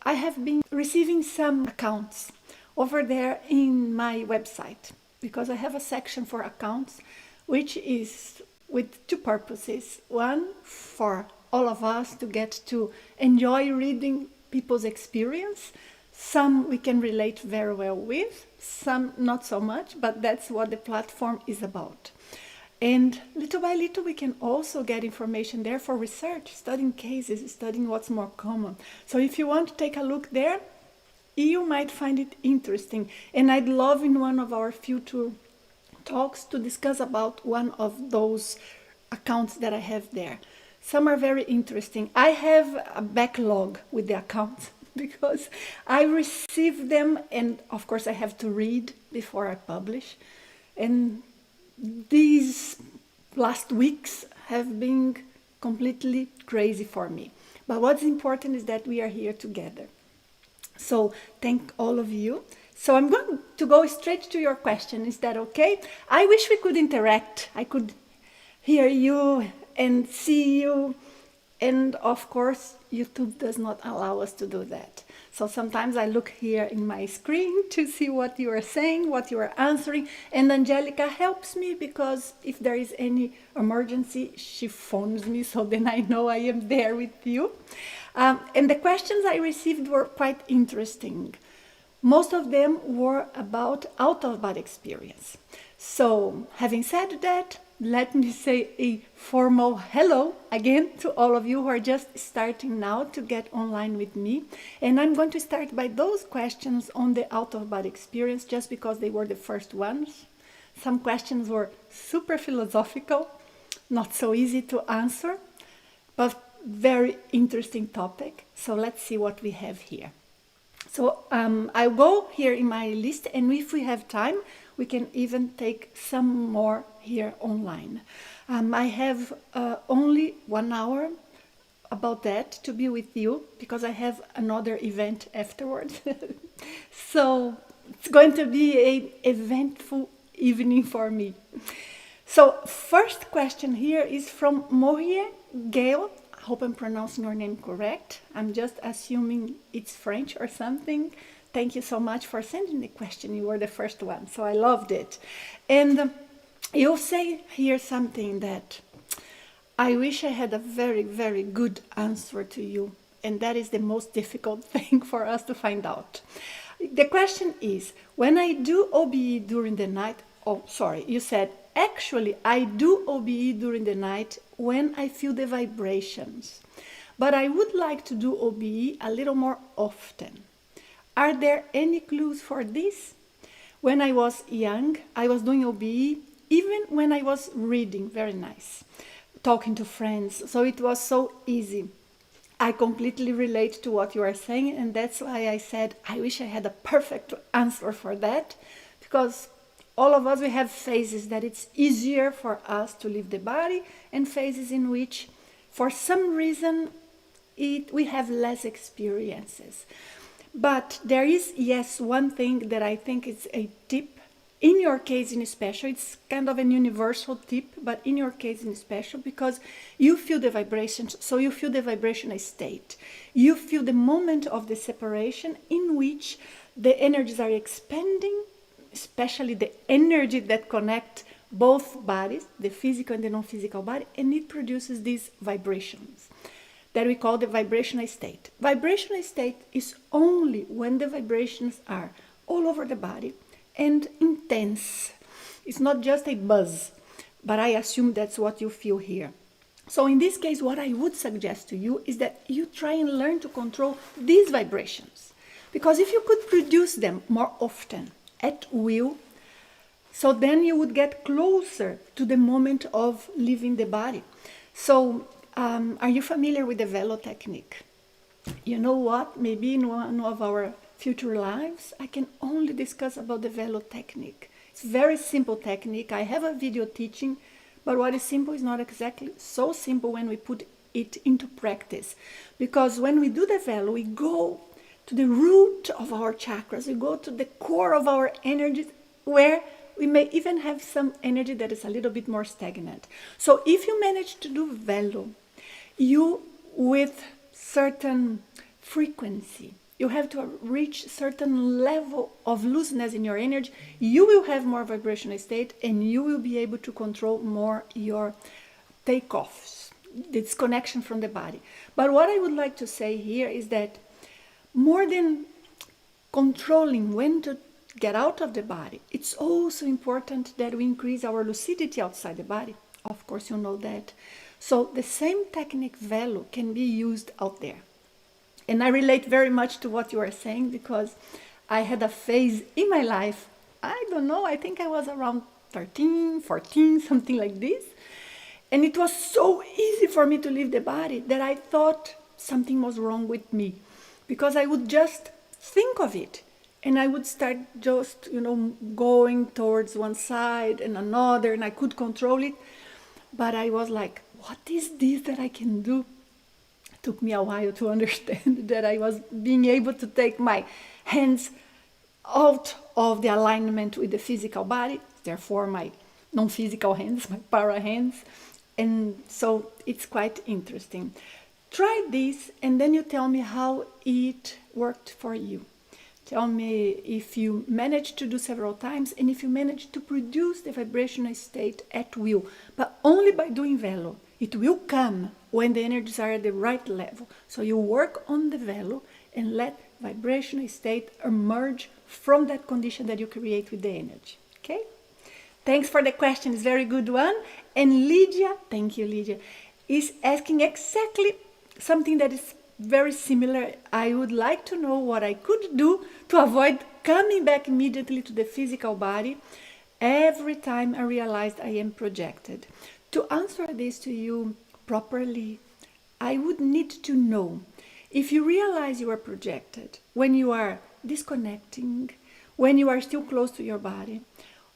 I have been receiving some accounts over there in my website, because I have a section for accounts, which is with two purposes. One, for all of us to get to enjoy reading people's experience. Some we can relate very well with, some not so much, but that's what the platform is about. And little by little, we can also get information there for research, studying cases, studying what's more common. So if you want to take a look there, you might find it interesting. And I'd love in one of our future talks to discuss about one of those accounts that I have there. Some are very interesting. I have a backlog with the accounts because I receive them, and of course I have to read before I publish. And these last weeks have been completely crazy for me. But what's important is that we are here together. So thank all of you. So I'm going to go straight to your question. Is that okay? I wish we could interact. I could hear you and see you. And of course, YouTube does not allow us to do that. So sometimes I look here in my screen to see what you are saying, what you are answering. And Angelica helps me, because if there is any emergency, she phones me. So then I know I am there with you. And the questions I received were quite interesting. Most of them were about out-of-body experience. So having said that, let me say a formal hello again to all of you who are just starting now to get online with me. And I'm going to start by those questions on the out-of-body experience, just because they were the first ones. Some questions were super philosophical, not so easy to answer, but very interesting topic. So let's see what we have here. So I'll go here in my list, and if we have time, we can even take some more here online. I have only 1 hour about that to be with you, because I have another event afterwards. So it's going to be an eventful evening for me. So first question here is from Mohier Gail. I hope I'm pronouncing your name correct. I'm just assuming it's French or something. Thank you so much for sending the question. You were the first one, so I loved it. And you'll say here something that I wish I had a very, very good answer to you. And that is the most difficult thing for us to find out. The question is, when I do OBE during the night, oh, sorry, you said, actually, I do OBE during the night when I feel the vibrations. But I would like to do OBE a little more often. Are there any clues for this? When I was young, I was doing OBE even when I was reading, very nice, talking to friends. So it was so easy. I completely relate to what you are saying, and that's why I said I wish I had a perfect answer for that, because all of us, we have phases that it's easier for us to leave the body, and phases in which, for some reason, we have less experiences. But there is, yes, one thing that I think is a tip, in your case in special. It's kind of a universal tip, but in your case in special, because you feel the vibrations, so you feel the vibrational state. You feel the moment of the separation in which the energies are expanding, especially the energy that connect both bodies, the physical and the non-physical body, and it produces these vibrations that we call the vibrational state. Vibrational state is only when the vibrations are all over the body and intense. It's not just a buzz, but I assume that's what you feel here. So in this case, what I would suggest to you is that you try and learn to control these vibrations. Because if you could produce them more often, at will, so then you would get closer to the moment of leaving the body. So are you familiar with the velo technique? You know what? Maybe in one of our future lives, I can only discuss about the velo technique. It's a very simple technique. I have a video teaching, but what is simple is not exactly so simple when we put it into practice. Because when we do the velo, we go to the root of our chakras, we go to the core of our energies, where we may even have some energy that is a little bit more stagnant. So if you manage to do velo, you with certain frequency, you have to reach certain level of looseness in your energy. You will have more vibrational state, and you will be able to control more your takeoffs, this connection from the body. But what I would like to say here is that more than controlling when to get out of the body, it's also important that we increase our lucidity outside the body. Of course, you know that. So the same technique value can be used out there. And I relate very much to what you are saying, because I had a phase in my life, I don't know, I think I was around 13, 14, something like this. And it was so easy for me to leave the body that I thought something was wrong with me, because I would just think of it. And I would start just, going towards one side and another, and I could control it. But I was like, what is this that I can do? It took me a while to understand that I was being able to take my hands out of the alignment with the physical body, therefore my non-physical hands, my para hands. And so it's quite interesting. Try this, and then you tell me how it worked for you. Tell me if you managed to do several times, and if you managed to produce the vibrational state at will, but only by doing velo. It will come when the energies are at the right level. So you work on the velo and let vibrational state emerge from that condition that you create with the energy. Okay? Thanks for the question. It's a very good one. And Lydia, thank you, Lydia, is asking exactly something that is very similar. I would like to know what I could do to avoid coming back immediately to the physical body every time I realized I am projected. To answer this to you properly, I would need to know if you realize you are projected when you are disconnecting, when you are still close to your body,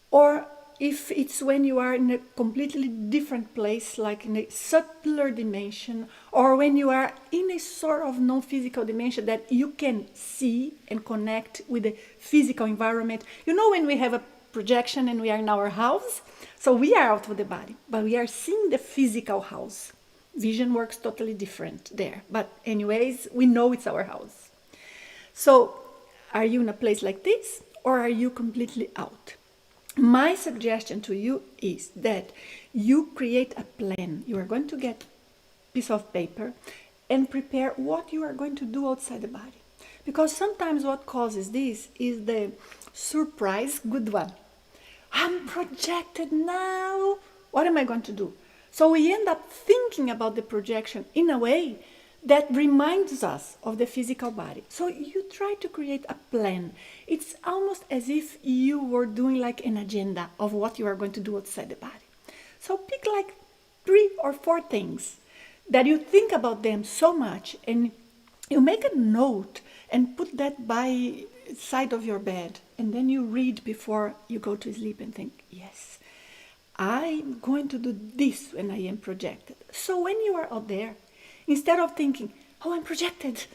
or if it's when you are in a completely different place, like in a subtler dimension, or when you are in a sort of non-physical dimension that you can see and connect with the physical environment. You know, when we have a projection and we are in our house, so we are out of the body, but we are seeing the physical house. Vision works totally different there. But anyways, we know it's our house. So are you in a place like this, or are you completely out? My suggestion to you is that you create a plan. You are going to get a piece of paper and prepare what you are going to do outside the body. Because sometimes what causes this is the surprise, good one. I'm projected now. What am I going to do? So we end up thinking about the projection in a way that reminds us of the physical body. So you try to create a plan. It's almost as if you were doing like an agenda of what you are going to do outside the body. So pick like 3 or 4 things that you think about them so much, and you make a note and put that by side of your bed, and then you read before you go to sleep and think, yes, I'm going to do this when I am projected. So when you are out there, instead of thinking, oh, I'm projected,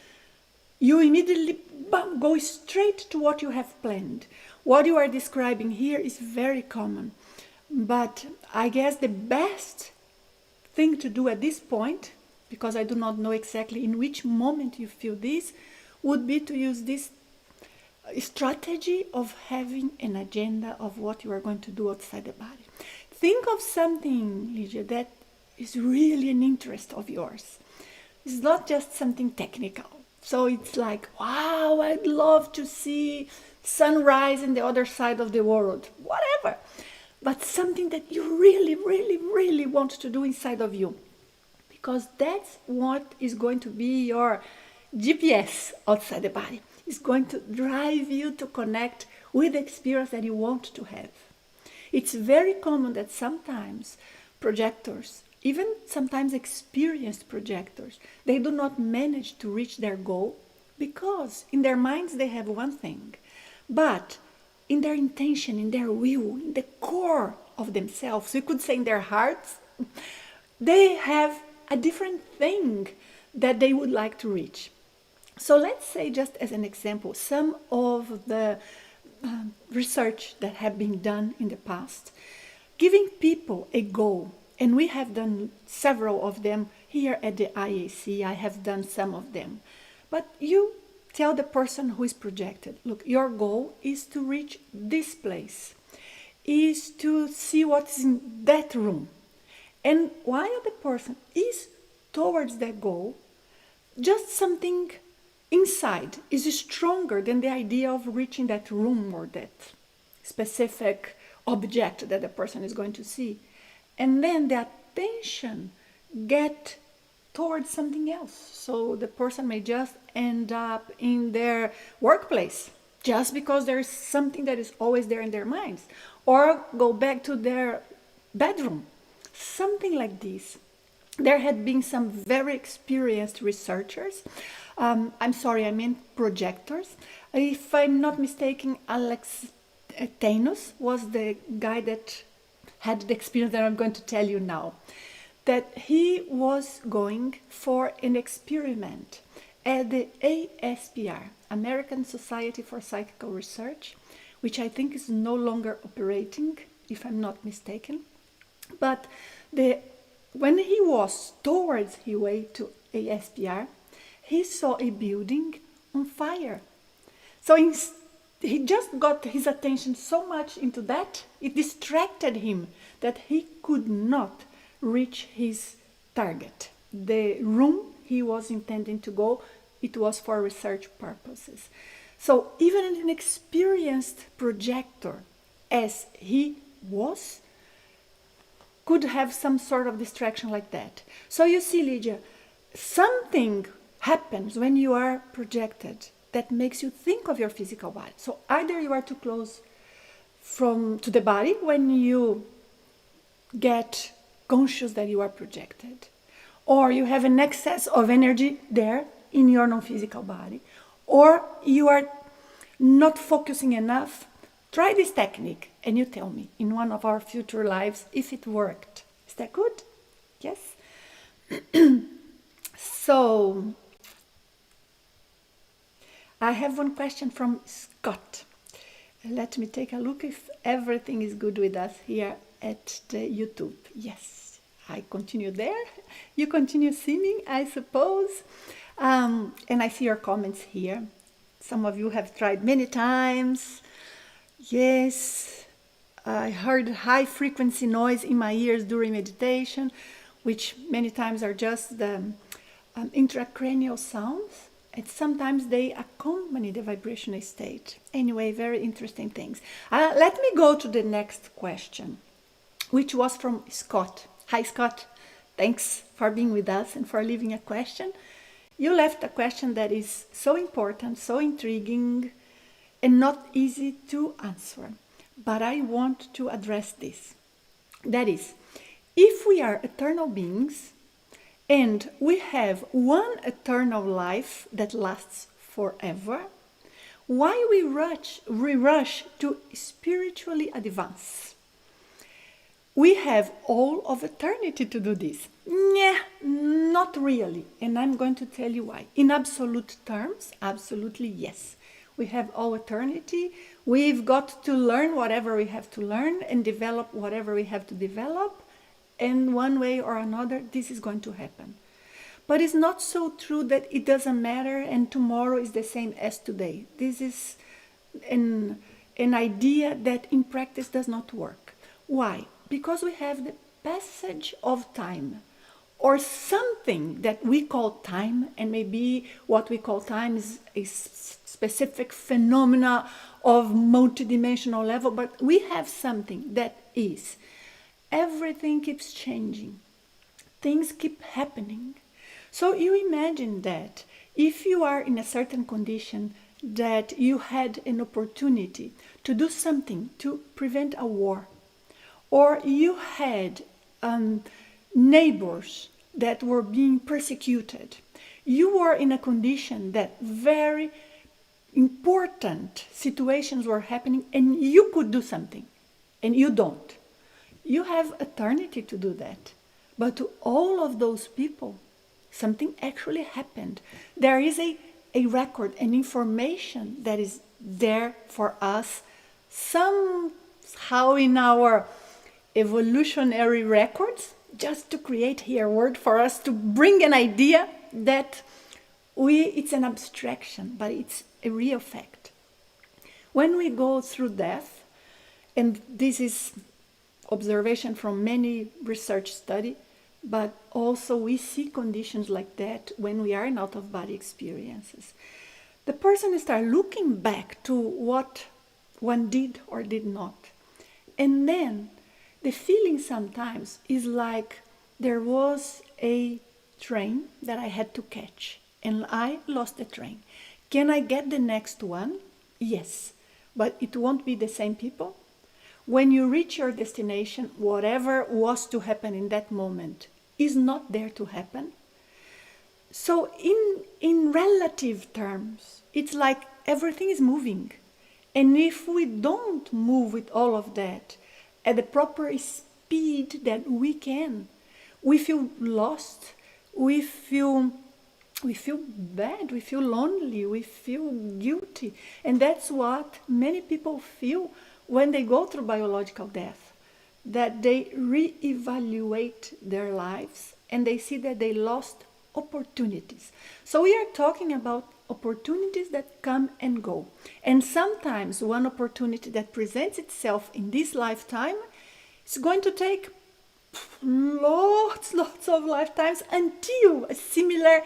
you immediately go straight to what you have planned. What you are describing here is very common. But I guess the best thing to do at this point, because I do not know exactly in which moment you feel this, would be to use this strategy of having an agenda of what you are going to do outside the body. Think of something, Lydia, that is really an interest of yours. It's not just something technical. So it's like, wow, I'd love to see sunrise in the other side of the world, whatever. But something that you really, really, really want to do inside of you. Because that's what is going to be your GPS outside the body. It's going to drive you to connect with the experience that you want to have. It's very common that sometimes projectors, even sometimes experienced projectors, they do not manage to reach their goal because in their minds they have one thing, but in their intention, in their will, in the core of themselves, we could say in their hearts, they have a different thing that they would like to reach. So let's say, just as an example, some of the research that have been done in the past, giving people a goal, and we have done several of them here at the IAC. I have done some of them. But you tell the person who is projected, look, your goal is to reach this place, is to see what's in that room. And while the person is towards that goal, just something inside is stronger than the idea of reaching that room or that specific object that the person is going to see. And then the attention get towards something else. So the person may just end up in their workplace just because there's something that is always there in their minds, or go back to their bedroom, something like this. There had been some very experienced researchers, I'm sorry, I meant projectors. If I'm not mistaken, Alex Tainus was the guy that had the experience that I'm going to tell you now. That he was going for an experiment at the ASPR, American Society for Psychical Research, which I think is no longer operating, if I'm not mistaken. But when he was towards his way to ASPR, he saw a building on fire. So he just got his attention so much into that, it distracted him that he could not reach his target. The room he was intending to go, it was for research purposes. So even an experienced projector, as he was, could have some sort of distraction like that. So you see, Lydia, something happens when you are projected that makes you think of your physical body. So either you are too close to the body when you get conscious that you are projected, or you have an excess of energy there in your non-physical body, or you are not focusing enough. Try this technique and you tell me in one of our future lives if it worked. Is that good? Yes? So I have one question from Scott. Let me take a look if everything is good with us here at the YouTube. Yes, I continue there. You continue seeing, I suppose. And I see your comments here. Some of you have tried many times. Yes, I heard high frequency noise in my ears during meditation, which many times are just the intracranial sounds. And sometimes they accompany the vibrational state. Anyway, very interesting things. Let me go to the next question, which was from Scott. Hi, Scott. Thanks for being with us and for leaving a question. You left a question that is so important, so intriguing, and not easy to answer. But I want to address this. That is, if we are eternal beings, and we have one eternal life that lasts forever, why we rush to spiritually advance? We have all of eternity to do this. Yeah, not really. And I'm going to tell you why. In absolute terms, absolutely yes. We have all eternity. We've got to learn whatever we have to learn and develop whatever we have to develop. And one way or another, this is going to happen. But it's not so true that it doesn't matter and tomorrow is the same as today. This is an idea that in practice does not work. Why? Because we have the passage of time, or something that we call time, and maybe what we call time is a specific phenomena of multidimensional level, but we have something that is. Everything keeps changing. Things keep happening. So you imagine that if you are in a certain condition, that you had an opportunity to do something to prevent a war, or you had neighbors that were being persecuted, you were in a condition that very important situations were happening and you could do something, and you don't. You have eternity to do that. But to all of those people, something actually happened. There is a record, an information that is there for us, somehow in our evolutionary records, just to create here a word for us to bring an idea that it's an abstraction, but it's a real fact. When we go through death, and this is observation from many research study, but also we see conditions like that when we are in out-of-body experiences. The person starts looking back to what one did or did not. And then the feeling sometimes is like there was a train that I had to catch and I lost the train. Can I get the next one? Yes, but it won't be the same people. When you reach your destination, whatever was to happen in that moment is not there to happen. So in relative terms, it's like everything is moving. And if we don't move with all of that at the proper speed that we can, we feel lost, we feel bad, we feel lonely, we feel guilty. And that's what many people feel when they go through biological death, that they reevaluate their lives and they see that they lost opportunities. So we are talking about opportunities that come and go. And sometimes one opportunity that presents itself in this lifetime is going to take lots of lifetimes until a similar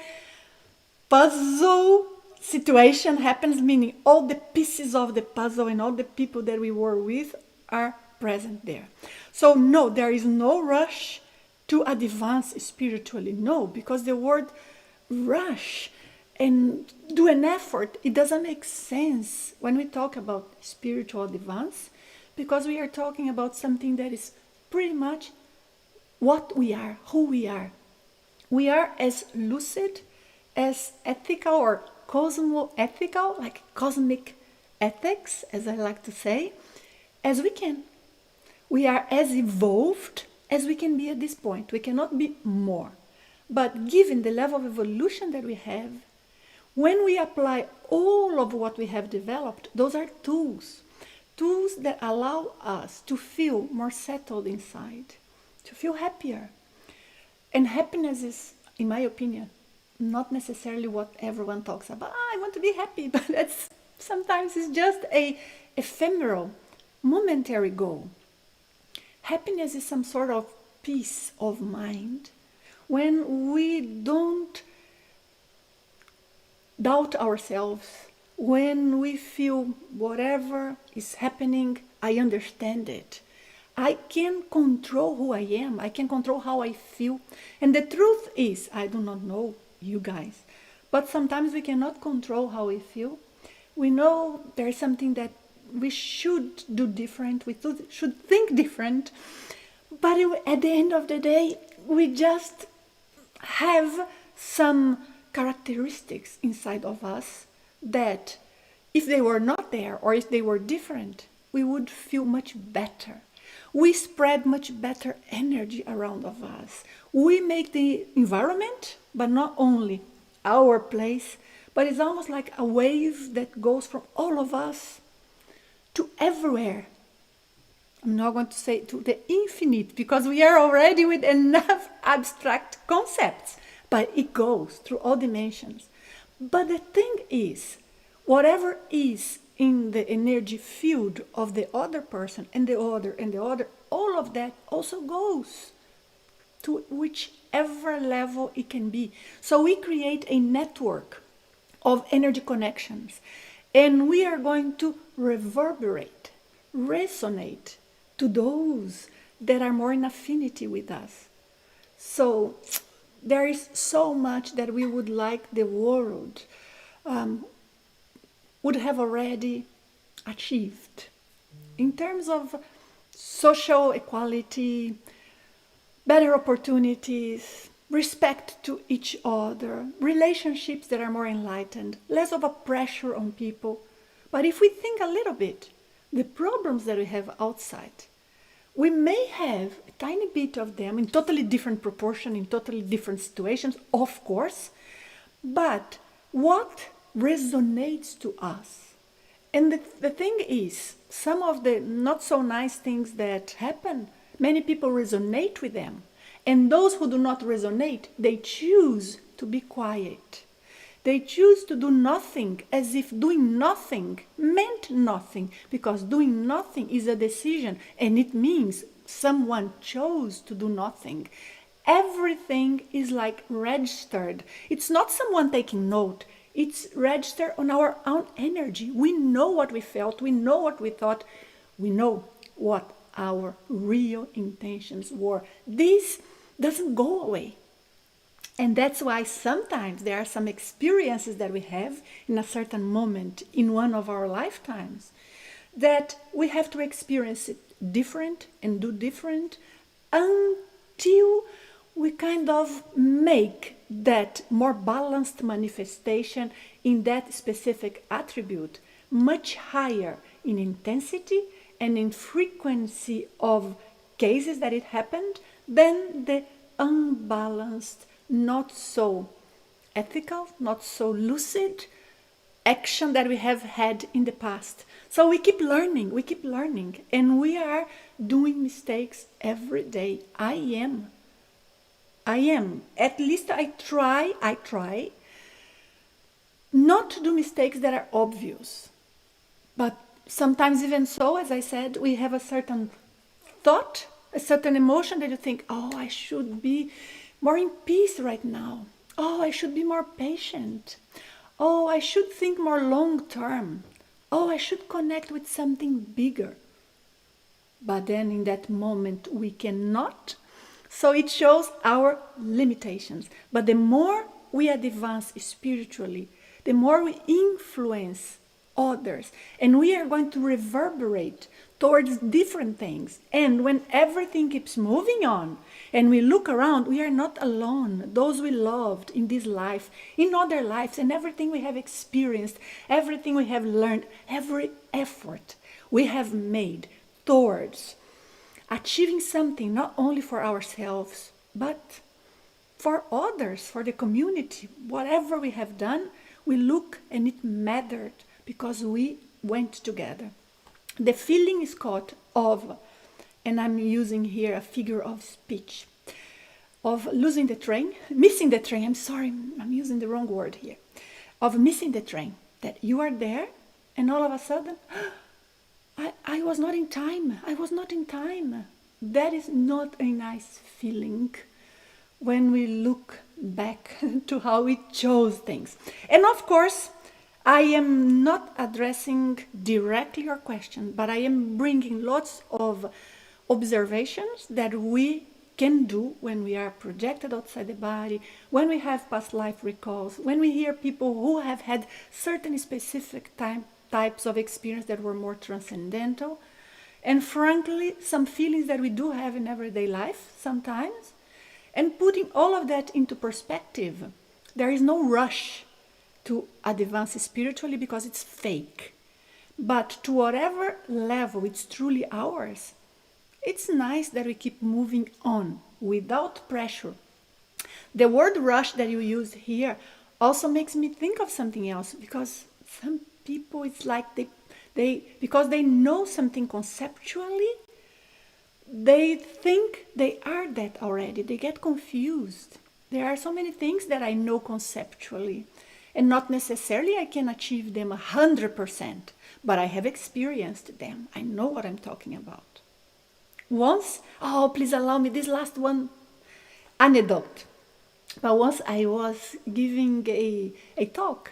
puzzle situation happens, meaning all the pieces of the puzzle and all the people that we were with are present there. So no, there is no rush to advance spiritually. No, because the word rush and do an effort, it doesn't make sense when we talk about spiritual advance, because we are talking about something that is pretty much what we are, who we are. We are as lucid, as ethical or cosmo-ethical, like cosmic ethics, as I like to say, as we can. We are as evolved as we can be at this point. We cannot be more. But given the level of evolution that we have, when we apply all of what we have developed, those are tools that allow us to feel more settled inside, to feel happier. And happiness is, in my opinion, not necessarily what everyone talks about. I want to be happy, but that's sometimes it's just a ephemeral, momentary goal. Happiness is some sort of peace of mind when we don't doubt ourselves, when we feel whatever is happening, I understand it. I can control who I am. I can control how I feel. And the truth is, I do not know you guys, but sometimes we cannot control how we feel. We know there is something that we should do different, we should think different, but at the end of the day, we just have some characteristics inside of us that if they were not there or if they were different, we would feel much better. We spread much better energy around of us. We make the environment, but not only our place, but it's almost like a wave that goes from all of us to everywhere. I'm not going to say to the infinite, because we are already with enough abstract concepts, but it goes through all dimensions. But the thing is, whatever is in the energy field of the other person and the other, all of that also goes to whichever level it can be. So we create a network of energy connections, and we are going to reverberate, resonate to those that are more in affinity with us. So there is so much that we would like the world would have already achieved in terms of social equality, better opportunities, respect to each other, relationships that are more enlightened, less of a pressure on people. But if we think a little bit, the problems that we have outside, we may have a tiny bit of them in totally different proportion, in totally different situations, of course, but what resonates to us? And the thing is, some of the not so nice things that happen, many people resonate with them. And those who do not resonate, they choose to be quiet. They choose to do nothing as if doing nothing meant nothing, because doing nothing is a decision and it means someone chose to do nothing. Everything is like registered. It's not someone taking note. It's registered on our own energy. We know what we felt. We know what we thought. We know what our real intentions were. This doesn't go away. And that's why sometimes there are some experiences that we have in a certain moment in one of our lifetimes that we have to experience it different and do different until we kind of make that more balanced manifestation in that specific attribute much higher in intensity and in frequency of cases that it happened than the unbalanced, not so ethical, not so lucid action that we have had in the past. So we keep learning, and we are doing mistakes every day. I am. At least I try not to do mistakes that are obvious. But sometimes even so, as I said, we have a certain thought, a certain emotion that you think, oh, I should be more in peace right now. Oh, I should be more patient. Oh, I should think more long term. Oh, I should connect with something bigger. But then in that moment we cannot. So it shows our limitations. But the more we advance spiritually, the more we influence others, and we are going to reverberate towards different things. And when everything keeps moving on and we look around, we are not alone. Those we loved in this life, in other lives, and everything we have experienced, everything we have learned, every effort we have made towards achieving something, not only for ourselves but for others, for the community. Whatever we have done, we look and it mattered because we went together. The feeling is called of, and I'm using here a figure of speech, of losing the train, missing the train. I'm sorry, I'm using the wrong word here. Of missing the train, that you are there and all of a sudden, I was not in time. I was not in time. That is not a nice feeling when we look back to how we chose things. And of course, I am not addressing directly your question, but I am bringing lots of observations that we can do when we are projected outside the body, when we have past life recalls, when we hear people who have had certain specific types of experience that were more transcendental, and frankly, some feelings that we do have in everyday life sometimes, and putting all of that into perspective. There is no rush to advance spiritually because it's fake. But to whatever level it's truly ours, it's nice that we keep moving on without pressure. The word rush that you use here also makes me think of something else, because some people, it's like they because they know something conceptually, they think they are that already. They get confused. There are so many things that I know conceptually, and not necessarily I can achieve them 100%, but I have experienced them. I know what I'm talking about. Once, oh, please allow me this last one anecdote. But once I was giving a talk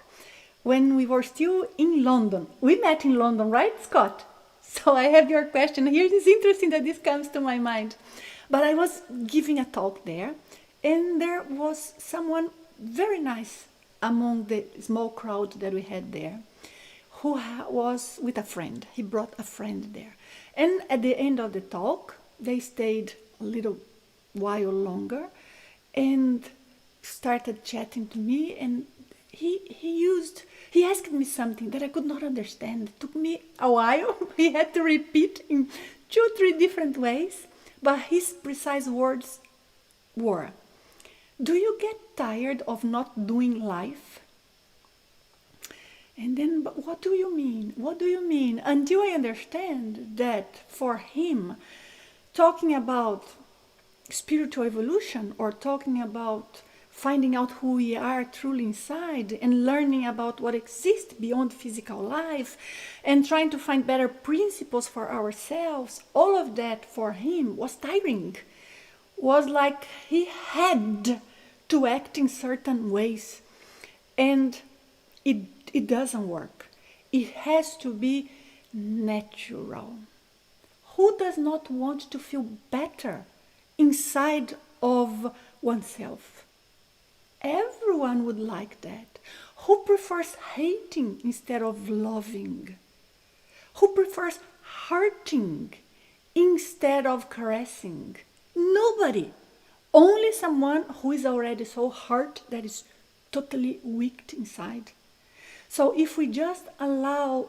when we were still in London. We met in London, right, Scott? So I have your question here. It's interesting that this comes to my mind. But I was giving a talk there, and there was someone very nice among the small crowd that we had there, who was with a friend. He brought a friend there. And at the end of the talk, they stayed a little while longer and started chatting to me, and he asked me something that I could not understand. It took me a while. He had to repeat in 2-3 different ways, but his precise words were, "Do you get tired of not doing life?" And then, but what do you mean? What do you mean? Until I understand that for him, talking about spiritual evolution or talking about finding out who we are truly inside and learning about what exists beyond physical life and trying to find better principles for ourselves, all of that for him was tiring. Was like he had to act in certain ways, and it doesn't work. It has to be natural. Who does not want to feel better inside of oneself? Everyone would like that. Who prefers hating instead of loving? Who prefers hurting instead of caressing? Nobody. Only someone who is already so hurt that is totally weak inside. So if we just allow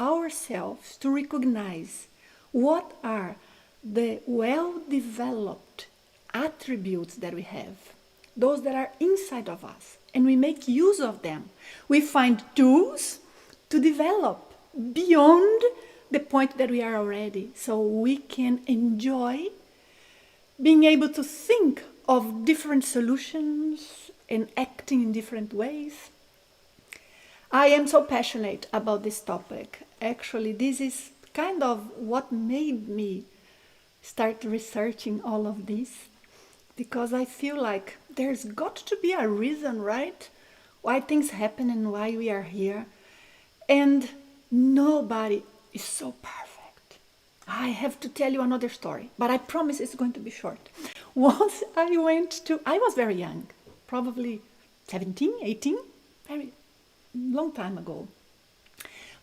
ourselves to recognize what are the well-developed attributes that we have, those that are inside of us, and we make use of them, we find tools to develop beyond the point that we are already, so we can enjoy being able to think of different solutions and acting in different ways. I am so passionate about this topic. Actually, this is kind of what made me start researching all of this, because I feel like there's got to be a reason, right? Why things happen and why we are here. And nobody is so perfect. I have to tell you another story, but I promise it's going to be short. Once I was very young, probably 17, 18, very long time ago.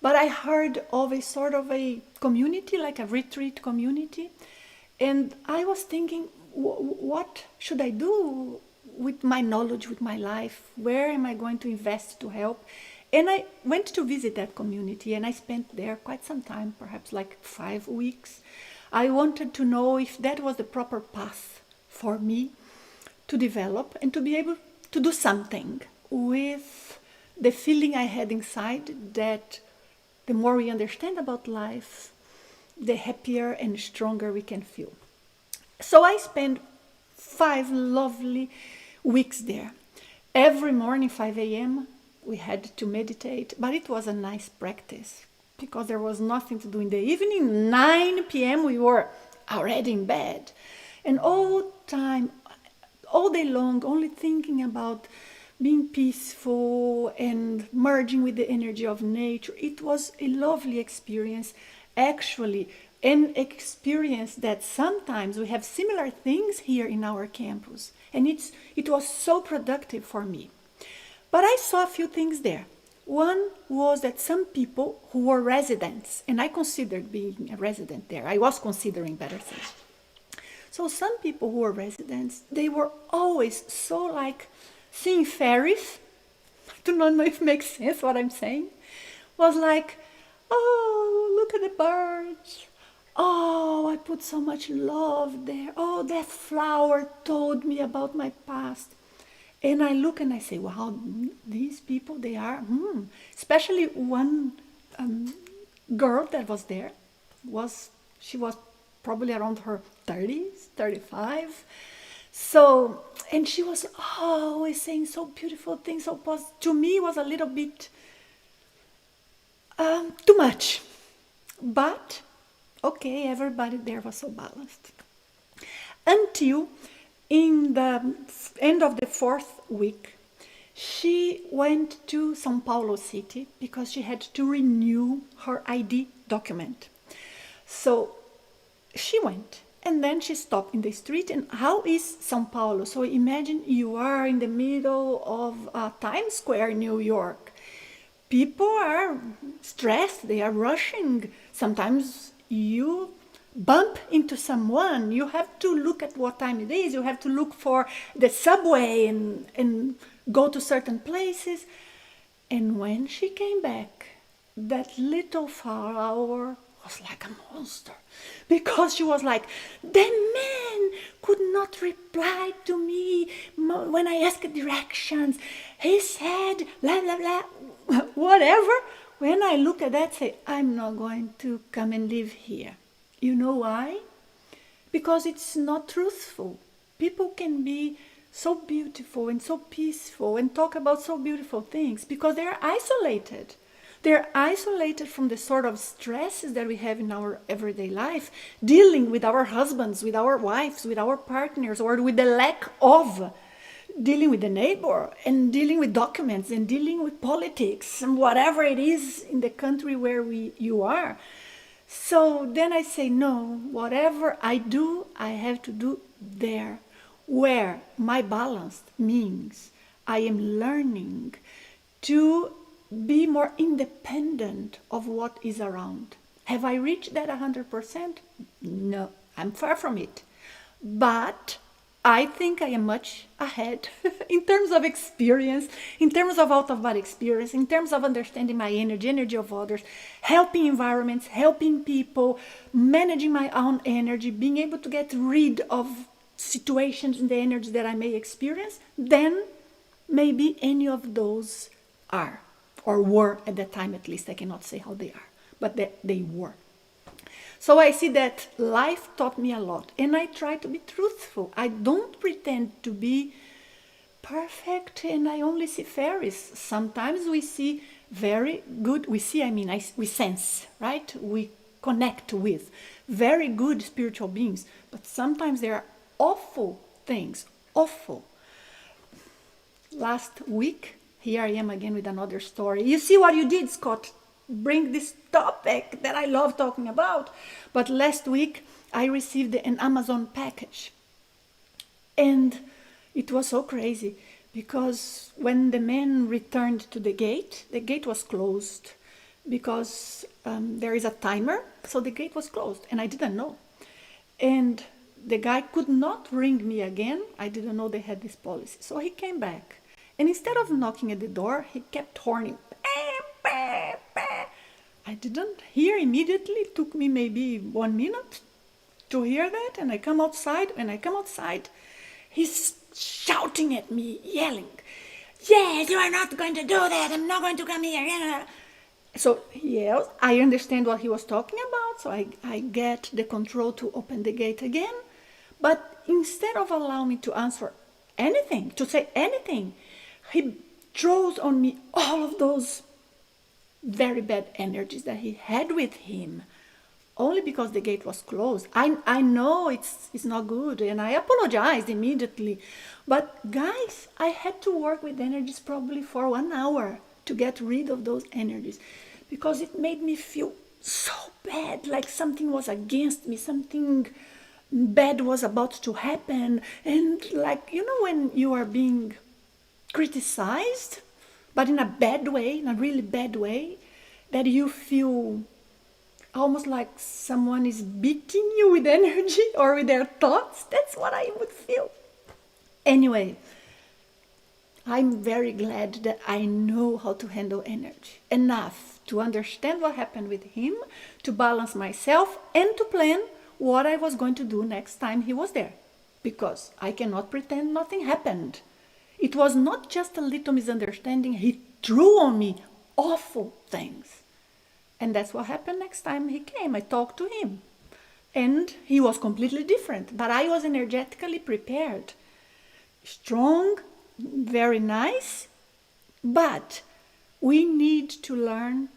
But I heard of a sort of a community, like a retreat community. And I was thinking, what should I do with my knowledge, with my life? Where am I going to invest to help? And I went to visit that community, and I spent there quite some time, perhaps like 5 weeks. I wanted to know if that was the proper path for me to develop and to be able to do something with the feeling I had inside that the more we understand about life, the happier and stronger we can feel. So I spent 5 lovely weeks there. Every morning, 5 a.m., we had to meditate, but it was a nice practice because there was nothing to do in the evening. 9 p.m. we were already in bed, and all day long, only thinking about being peaceful and merging with the energy of nature. It was a lovely experience, actually, an experience that sometimes we have similar things here in our campus, and it was so productive for me. But I saw a few things there. One was that some people who were residents, and I considered being a resident there, I was considering better things. So some people who were residents, they were always so like seeing fairies. I do not know if it makes sense what I'm saying. Was like, oh, look at the birds. Oh, I put so much love there. Oh, that flower told me about my past. And I look and I say, wow, these people, they are, especially one girl that was there, she was probably around her 30s, 35. So, and she was always saying so beautiful things, so positive. To me, it was a little bit too much. But, okay, everybody there was so balanced. Until in the end of the 4th week, she went to São Paulo city because she had to renew her ID document. So she went, and then she stopped in the street. And how is São Paulo? So imagine you are in the middle of Times Square, New York. People are stressed, they are rushing. Sometimes you bump into someone, you have to look at what time it is, you have to look for the subway and go to certain places. And when she came back, that little flower was like a monster, because she was like, the man could not reply to me when I asked directions. He said blah blah blah, whatever. When I look at that, say, I'm not going to come and live here. You know why? Because it's not truthful. People can be so beautiful and so peaceful and talk about so beautiful things because they are isolated. They're isolated from the sort of stresses that we have in our everyday life, dealing with our husbands, with our wives, with our partners, or with the lack of, dealing with the neighbor, and dealing with documents, and dealing with politics, and whatever it is in the country where you are. So then I say, no, whatever I do, I have to do there, where my balance means I am learning to be more independent of what is around. Have I reached that 100%? No, I'm far from it. But I think I am much ahead in terms of experience, in terms of out-of-body experience, in terms of understanding my energy of others, helping environments, helping people, managing my own energy, being able to get rid of situations in the energy that I may experience, then maybe any of those are, or were at that time at least. I cannot say how they are, but they were. So I see that life taught me a lot, and I try to be truthful. I don't pretend to be perfect, and I only see fairies. Sometimes we see very good, we sense, right? We connect with very good spiritual beings, but sometimes there are awful things, awful. Last week, here I am again with another story. You see what you did, Scott? Bring this topic that I love talking about. But last week, I received an Amazon package. And it was so crazy because when the man returned to the gate was closed because there is a timer. So the gate was closed and I didn't know. And the guy could not ring me again. I didn't know they had this policy. So he came back. And instead of knocking at the door, he kept horning. I didn't hear immediately. It took me maybe 1 minute to hear that. And I come outside. When I come outside, he's shouting at me, yelling, "Yes, you are not going to do that. I'm not going to come here." So yes, I understand what he was talking about. So I get the control to open the gate again. But instead of allowing me to answer anything, to say anything, he throws on me all of those very bad energies that he had with him, only because the gate was closed. I know it's not good, and I apologized immediately. But guys, I had to work with energies probably for 1 hour to get rid of those energies, because it made me feel so bad, like something was against me, something bad was about to happen. And like, you know, when you are being criticized, but in a bad way, in a really bad way, that you feel almost like someone is beating you with energy or with their thoughts. That's what I would feel. Anyway, I'm very glad that I know how to handle energy enough to understand what happened with him, to balance myself, and to plan what I was going to do next time he was there. Because I cannot pretend nothing happened. It was not just a little misunderstanding. He threw on me awful things. And that's what happened next time he came. I talked to him. And he was completely different. But I was energetically prepared. Strong, very nice. But we need to learn,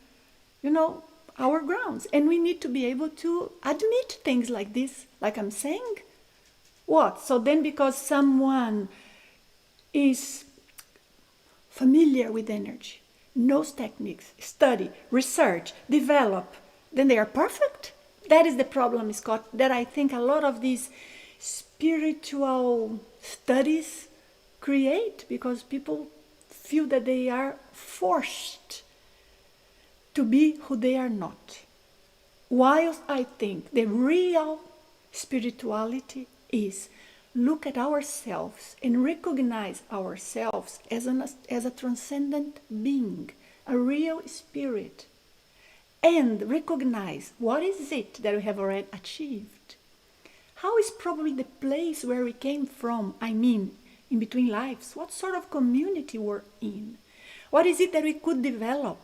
our grounds. And we need to be able to admit things like this, like I'm saying. What? So then because someone is familiar with energy, knows techniques, study, research, develop, then they are perfect? That is the problem, Scott, that I think a lot of these spiritual studies create, because people feel that they are forced to be who they are not. Whilst I think the real spirituality is look at ourselves and recognize ourselves as a transcendent being, a real spirit, and recognize what is it that we have already achieved. How is probably the place where we came from, in between lives? What sort of community we're in? What is it that we could develop?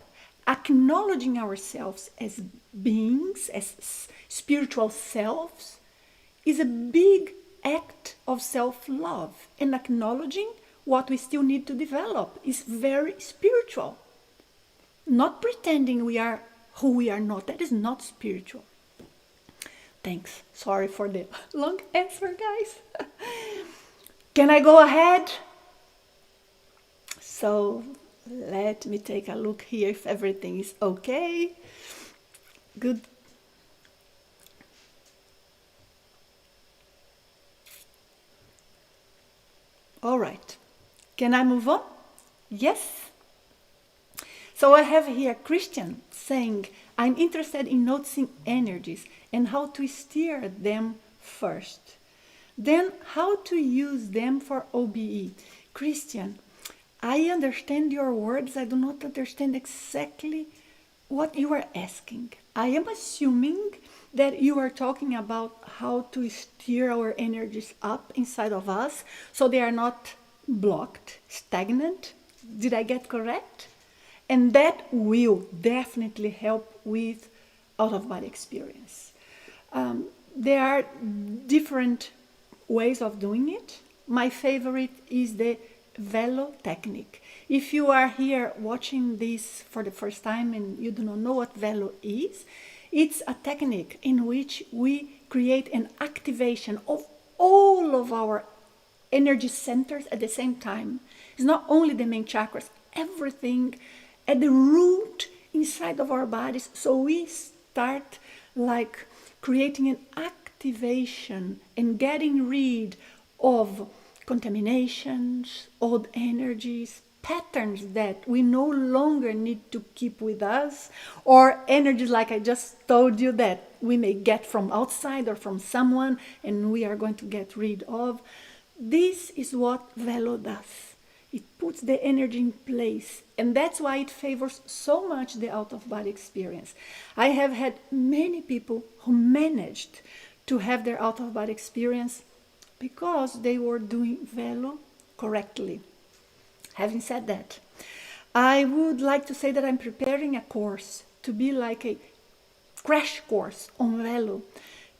Acknowledging ourselves as beings, as spiritual selves, is a big act of self-love and acknowledging what we still need to develop is very spiritual. Not pretending we are who we are not. That is not spiritual. Thanks. Sorry for the long answer, guys. Can I go ahead? So let me take a look here if everything is okay. Good. All right. Can I move on? Yes. So I have here Christian saying, I'm interested in noticing energies and how to steer them first. Then how to use them for OBE. Christian, I understand your words. I do not understand exactly what you are asking. I am assuming that you are talking about how to steer our energies up inside of us so they are not blocked, stagnant. Did I get correct? And that will definitely help with out-of-body experience. There are different ways of doing it. My favorite is the velo technique. If you are here watching this for the first time and you do not know what velo is, it's a technique in which we create an activation of all of our energy centers at the same time. It's not only the main chakras, everything at the root inside of our bodies. So we start like creating an activation and getting rid of contaminations, old energies, patterns that we no longer need to keep with us, or energies like I just told you that we may get from outside or from someone and we are going to get rid of. This is what velo does. It puts the energy in place, and that's why it favors so much the out-of-body experience. I have had many people who managed to have their out-of-body experience because they were doing velo correctly. Having said that, I would like to say that I'm preparing a course to be like a crash course on velo,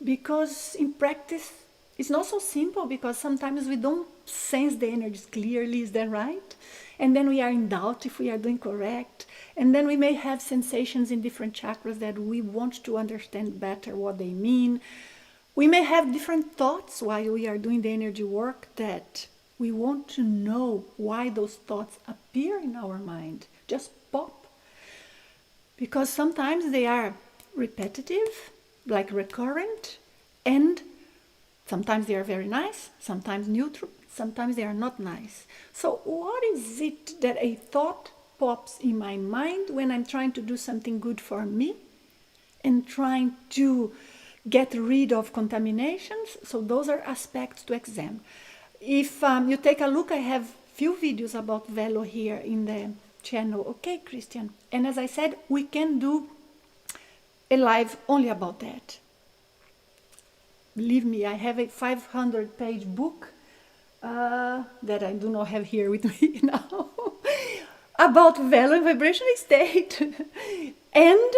because in practice it's not so simple, because sometimes we don't sense the energies clearly, is that right? And then we are in doubt if we are doing correct. And then we may have sensations in different chakras that we want to understand better what they mean. We may have different thoughts while we are doing the energy work that we want to know why those thoughts appear in our mind, just pop. Because sometimes they are repetitive, like recurrent, and sometimes they are very nice, sometimes neutral, sometimes they are not nice. So what is it that a thought pops in my mind when I'm trying to do something good for me and trying to get rid of contaminations? So those are aspects to examine. If you take a look, I have few videos about velo here in the channel. Okay, Christian. And as I said, we can do a live only about that. Believe me, I have a 500-page book that I do not have here with me now about velo and vibrational state. And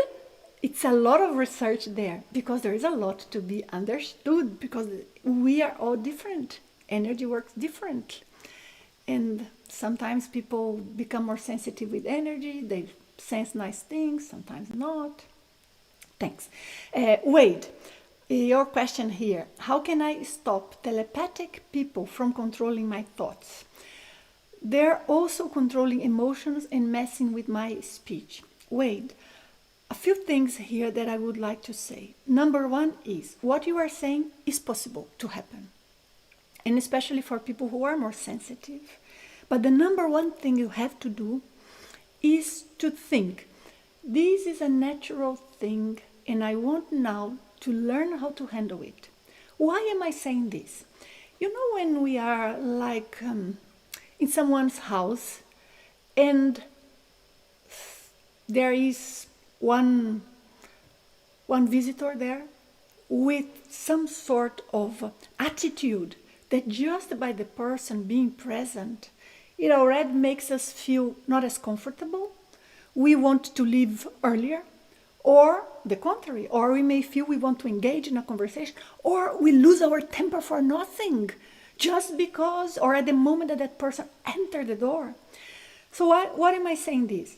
it's a lot of research there, because there is a lot to be understood, because we are all different. Energy works different. And sometimes people become more sensitive with energy. They sense nice things, sometimes not. Thanks. Wade, your question here. How can I stop telepathic people from controlling my thoughts? They're also controlling emotions and messing with my speech. Wade, a few things here that I would like to say. Number one is, what you are saying is possible to happen. And especially for people who are more sensitive. But the number one thing you have to do is to think, this is a natural thing and I want now to learn how to handle it. Why am I saying this? You know, when we are like in someone's house and there is one visitor there with some sort of attitude that just by the person being present, it already makes us feel not as comfortable. We want to leave earlier, or the contrary, or we may feel we want to engage in a conversation, or we lose our temper for nothing, just because, or at the moment that that person entered the door. So what am I saying this?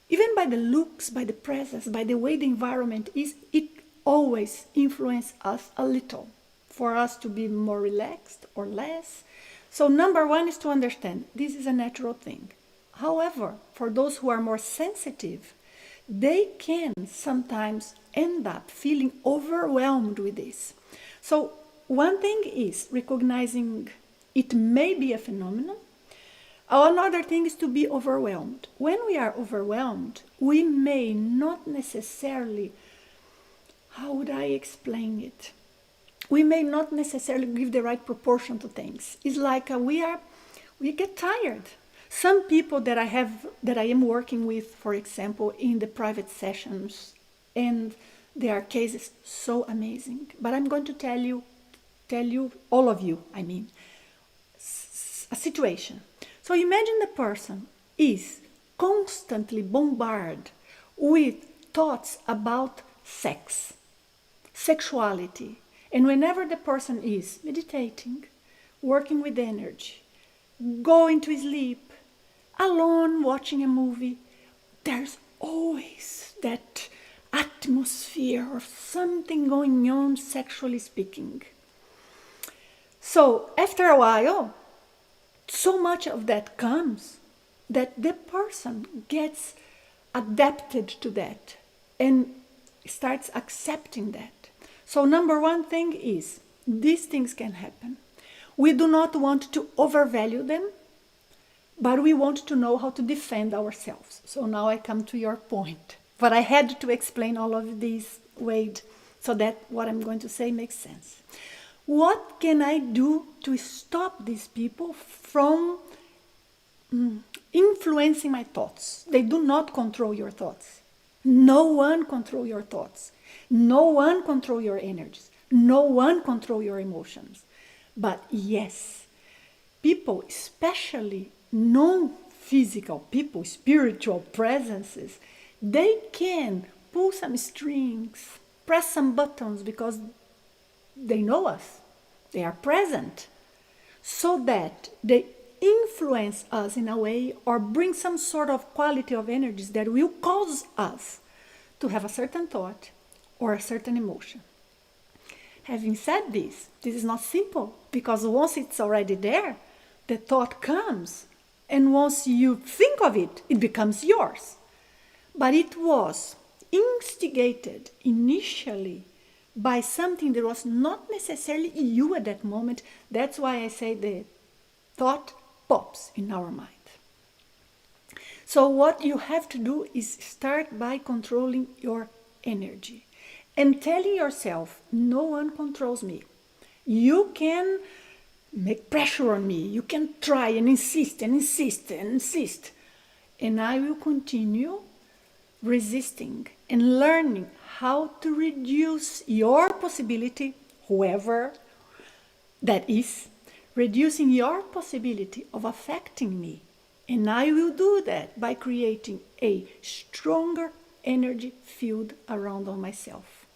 Even by the looks, by the presence, by the way the environment is, it always influences us a little for us to be more relaxed or less. So number one is to understand this is a natural thing. However, for those who are more sensitive, they can sometimes end up feeling overwhelmed with this. So one thing is recognizing it may be a phenomenon. Another thing is to be overwhelmed. When we are overwhelmed, we may not necessarily, how would I explain it? We may not necessarily give the right proportion to things. It's like we get tired. Some people that I am working with, for example, in the private sessions, and there are cases so amazing. But I'm going to tell you, all of you, I mean, a situation. So imagine the person is constantly bombarded with thoughts about sex, sexuality. And whenever the person is meditating, working with energy, going to sleep, alone watching a movie, there's always that atmosphere of something going on sexually speaking. So after a while, so much of that comes that the person gets adapted to that and starts accepting that. So number one thing is, these things can happen. We do not want to overvalue them, but we want to know how to defend ourselves. So now I come to your point. But I had to explain all of these, Wade, so that what I'm going to say makes sense. What can I do to stop these people from influencing my thoughts? They do not control your thoughts. No one controls your thoughts. No one controls your energies. No one controls your emotions. But yes, people, especially non-physical people, spiritual presences, they can pull some strings, press some buttons because they know us. They are present. So that they influence us in a way or bring some sort of quality of energies that will cause us to have a certain thought or a certain emotion. Having said this is not simple, because once it's already there, the thought comes, and once you think of it, it becomes yours. But it was instigated initially by something that was not necessarily you at that moment. That's why I say the thought pops in our mind. So what you have to do is start by controlling your energy and telling yourself, no one controls me. You can make pressure on me. You can try and insist and insist and insist. And I will continue resisting and learning how to reduce your possibility, whoever that is, reducing your possibility of affecting me. And I will do that by creating a stronger energy field around on myself.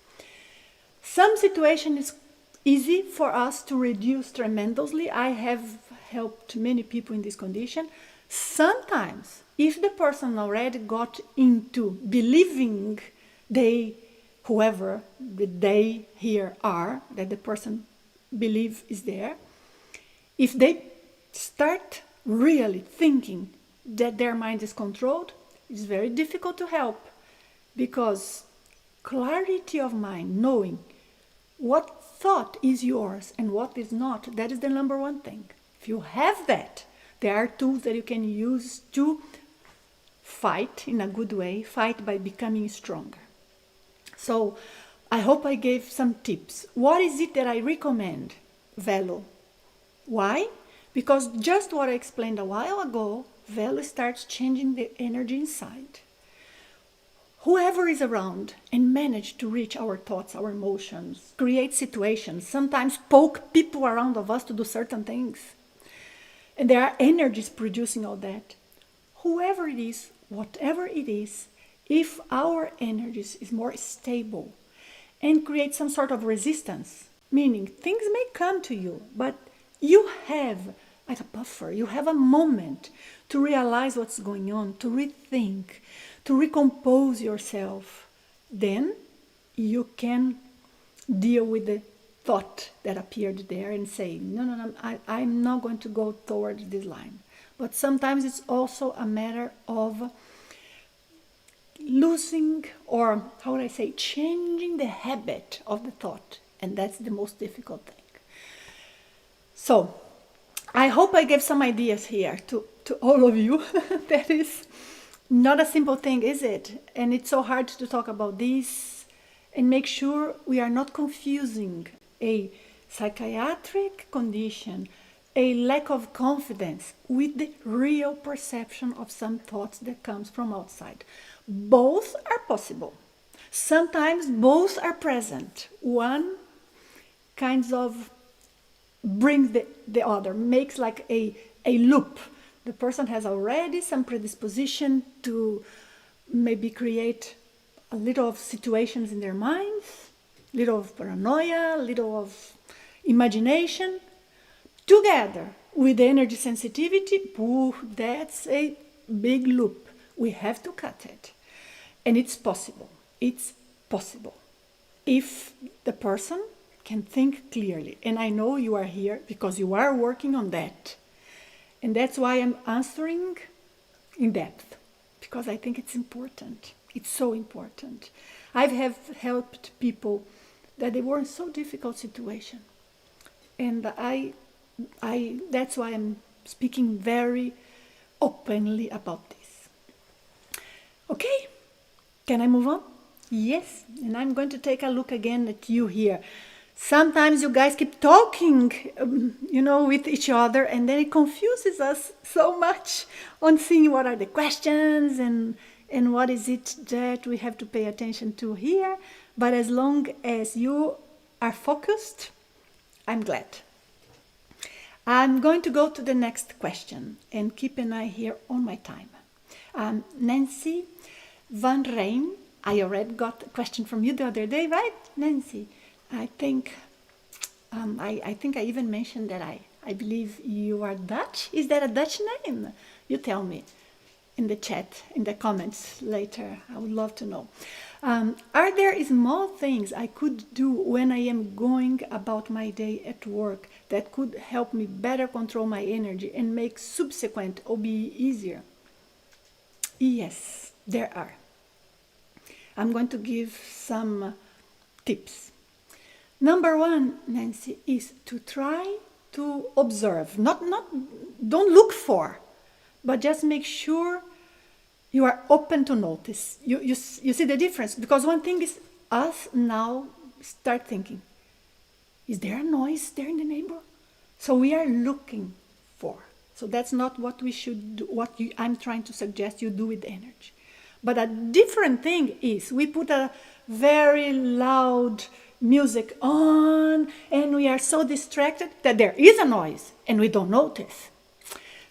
Some situation is easy for us to reduce tremendously. I have helped many people in this condition. Sometimes, if the person already got into believing whoever they here are, that the person believe is there, if they start really thinking that their mind is controlled, it's very difficult to help, because clarity of mind, knowing what thought is yours and what is not, that is the number one thing. If you have that, there are tools that you can use to fight in a good way, fight by becoming stronger. So I hope I gave some tips. What is it that I recommend? Velo. Why? Because just what I explained a while ago, Velo starts changing the energy inside. Whoever is around and manage to reach our thoughts, our emotions, create situations, sometimes poke people around of us to do certain things. And there are energies producing all that. Whoever it is, whatever it is if our energies is more stable and create some sort of resistance, meaning things may come to you, but you have like a buffer, you have a moment to realize what's going on, to rethink, to recompose yourself, then you can deal with the thought that appeared there and say, no, I'm not going to go towards this line. But sometimes it's also a matter of losing, or how would I say, changing the habit of the thought. And that's the most difficult thing. So I hope I gave some ideas here to all of you. That is not a simple thing, is it? And it's so hard to talk about this and make sure we are not confusing a psychiatric condition, a lack of confidence, with the real perception of some thoughts that comes from outside. Both are possible. Sometimes both are present. One kinds of brings the other, makes like a loop. The person has already some predisposition to maybe create a little of situations in their minds, little of paranoia, little of imagination, together with the energy sensitivity. That's a big loop. We have to cut it. And it's possible. It's possible. If the person can think clearly. And I know you are here because you are working on that. And that's why I'm answering in depth, because I think it's important. It's so important. I have helped people that they were in so difficult situation. And that's why I'm speaking very openly about this. Okay, can I move on? Yes, and I'm going to take a look again at you here. Sometimes you guys keep talking, with each other, and then it confuses us so much on seeing what are the questions and what is it that we have to pay attention to here. But as long as you are focused, I'm glad. I'm going to go to the next question and keep an eye here on my time. Nanci Van Rijn, I already got a question from you the other day, right, Nanci? I think I even mentioned that I believe you are Dutch. Is that a Dutch name? You tell me in the chat, in the comments later. I would love to know. Are there small things I could do when I am going about my day at work that could help me better control my energy and make subsequent OBE easier? Yes, there are. I'm going to give some tips. Number one, Nanci, is to try to observe. Don't look for, but just make sure you are open to notice. You see the difference? Because one thing is us now start thinking, is there a noise there in the neighbor? So we are looking for. So that's not what we should do, I'm trying to suggest you do with energy. But a different thing is we put a very loud music on and we are so distracted that there is a noise and we don't notice.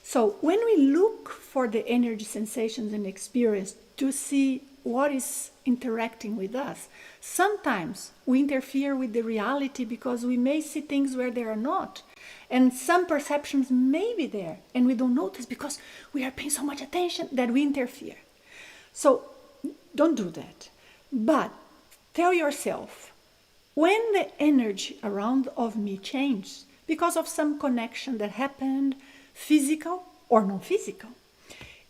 So when we look for the energy sensations and experience to see what is interacting with us, sometimes we interfere with the reality because we may see things where they are not. And some perceptions may be there and we don't notice because we are paying so much attention that we interfere. So don't do that. But tell yourself, when the energy around of me changes because of some connection that happened, physical or non-physical,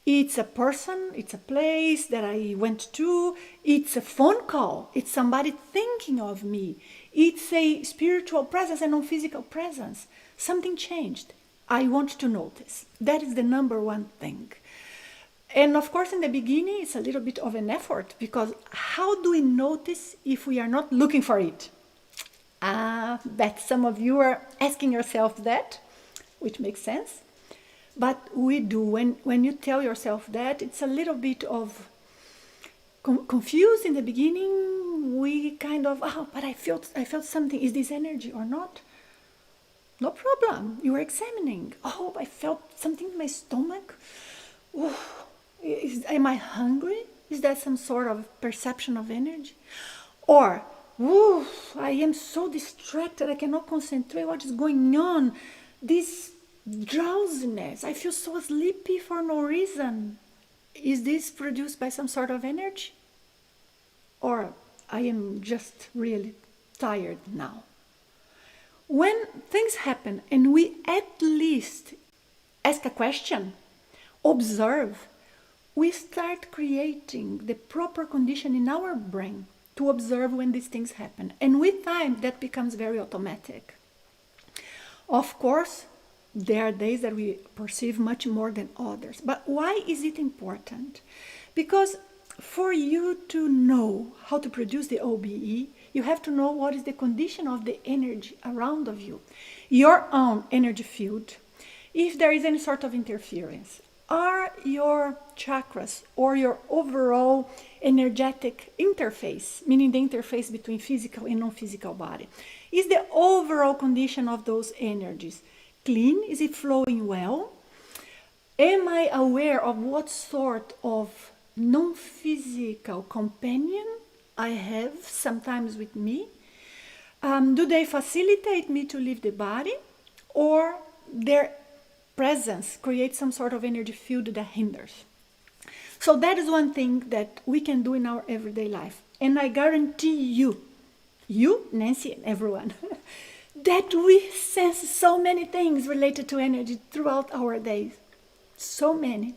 it's a person, it's a place that I went to, it's a phone call, it's somebody thinking of me, it's a spiritual presence and non-physical presence, something changed. I want to notice. That is the number one thing. And of course, in the beginning, it's a little bit of an effort because how do we notice if we are not looking for it? Bet some of you are asking yourself that, which makes sense. But we do. When you tell yourself that, it's a little bit of confused in the beginning. We kind of, but I felt something. Is this energy or not? No problem. You are examining. I felt something in my stomach. Am I hungry? Is that some sort of perception of energy? Or, ooh, I am so distracted, I cannot concentrate, what is going on? This drowsiness, I feel so sleepy for no reason. Is this produced by some sort of energy? Or I am just really tired now. When things happen and we at least ask a question, observe, we start creating the proper condition in our brain to observe when these things happen. And with time, that becomes very automatic. Of course, there are days that we perceive much more than others. But why is it important? Because for you to know how to produce the OBE, you have to know what is the condition of the energy around of you, your own energy field. If there is any sort of interference, are your chakras or your overall energetic interface, meaning the interface between physical and non-physical body, is the overall condition of those energies clean? Is it flowing well? Am I aware of what sort of non-physical companion I have sometimes with me? Do they facilitate me to leave the body, or their presence creates some sort of energy field that hinders? So that is one thing that we can do in our everyday life. And I guarantee you, Nanci, and everyone, that we sense so many things related to energy throughout our days. So many.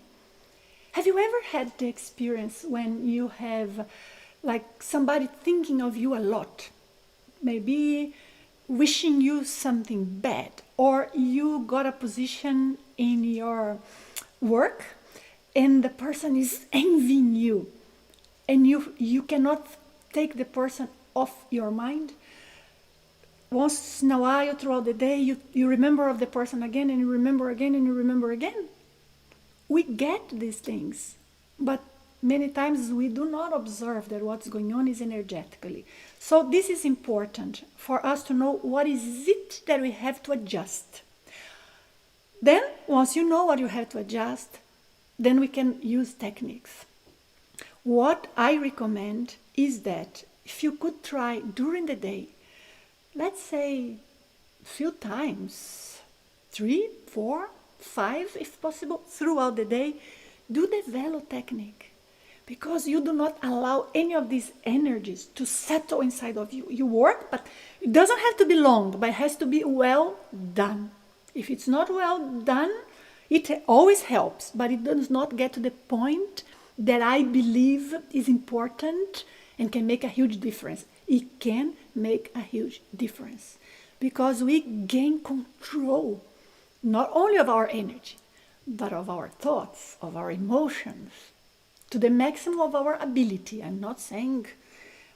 Have you ever had the experience when you have like somebody thinking of you a lot? Maybe wishing you something bad, or you got a position in your work and the person is envying you, and you cannot take the person off your mind. Once in a while throughout the day, you remember of the person again, and you remember again, and you remember again. We get these things, but many times we do not observe that what's going on is energetically. So this is important for us to know what is it that we have to adjust. Then, once you know what you have to adjust, then we can use techniques. What I recommend is that if you could try during the day, let's say a few times, 3, 4, 5 if possible, throughout the day, do the velo technique. Because you do not allow any of these energies to settle inside of you. You work, but it doesn't have to be long, but it has to be well done. If it's not well done, it always helps, but it does not get to the point that I believe is important and can make a huge difference. It can make a huge difference because we gain control, not only of our energy, but of our thoughts, of our emotions, to the maximum of our ability. I'm not saying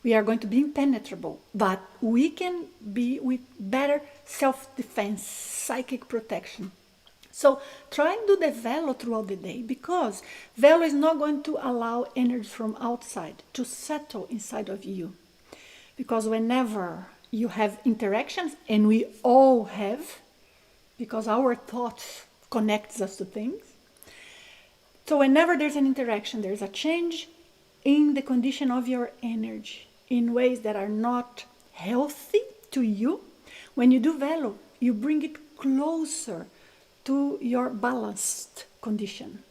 we are going to be impenetrable, but we can be with better self-defense, psychic protection. So try and do the velo throughout the day, because velo is not going to allow energy from outside to settle inside of you. Because whenever you have interactions, and we all have, because our thoughts connects us to things. So whenever there's an interaction, there's a change in the condition of your energy in ways that are not healthy to you. When you do velo, you bring it closer to your balanced condition,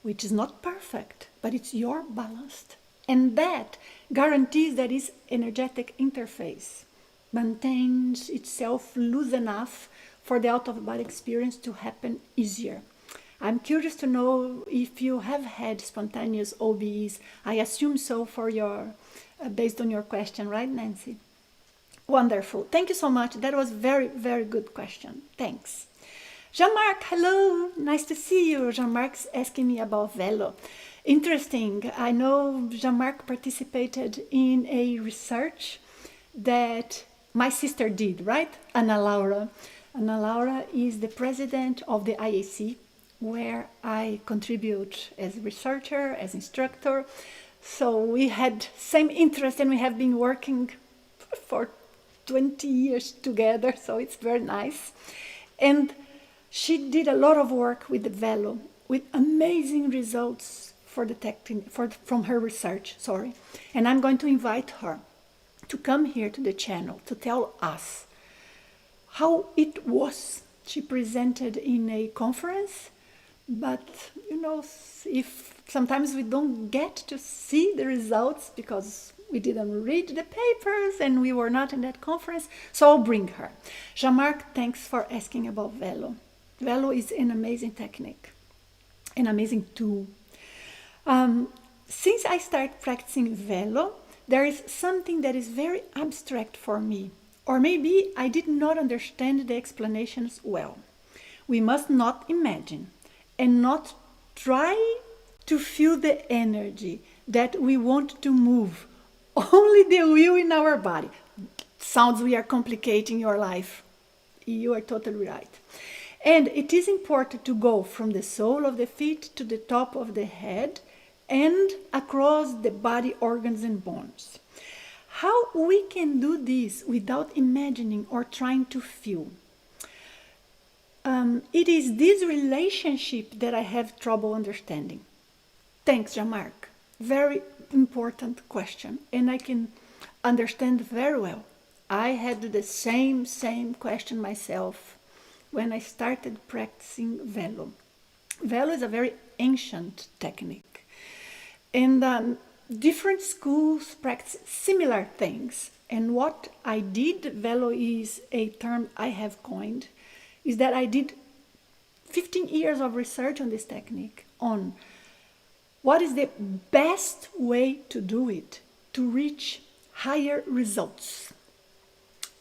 which is not perfect, but it's your balanced. And that guarantees that its energetic interface maintains itself loose enough for the out-of-body experience to happen easier. I'm curious to know if you have had spontaneous OBEs. I assume so for your, based on your question, right, Nanci? Wonderful. Thank you so much. That was very, very good question. Thanks. Jean-Marc, hello. Nice to see you. Jean-Marc's asking me about velo. Interesting. I know Jean-Marc participated in a research that my sister did, right? Ana Laura. Ana Laura is the president of the IAC, where I contribute as researcher, as instructor. So we had same interest, and we have been working for 20 years together, so it's very nice. And she did a lot of work with the velo, with amazing results for the from her research, sorry. And I'm going to invite her to come here to the channel to tell us how it was. She presented in a conference, but you know, if sometimes we don't get to see the results because we didn't read the papers and we were not in that conference, so I'll bring her. Jean-Marc, thanks for asking about Velo. Velo is an amazing technique, an amazing tool. Since I started practicing Velo, there is something that is very abstract for me, or maybe I did not understand the explanations well. We must not imagine and not try to feel the energy that we want to move. Only the will in our body. Sounds we are complicating your life. You are totally right. And it is important to go from the sole of the feet to the top of the head and across the body organs and bones. How we can do this without imagining or trying to feel? It is this relationship that I have trouble understanding. Thanks, Jean-Marc. Very important question, and I can understand very well. I had the same question myself when I started practicing Velo. Velo is a very ancient technique, and different schools practice similar things. And what I did, Velo is a term I have coined, is that I did 15 years of research on this technique, on what is the best way to do it, to reach higher results.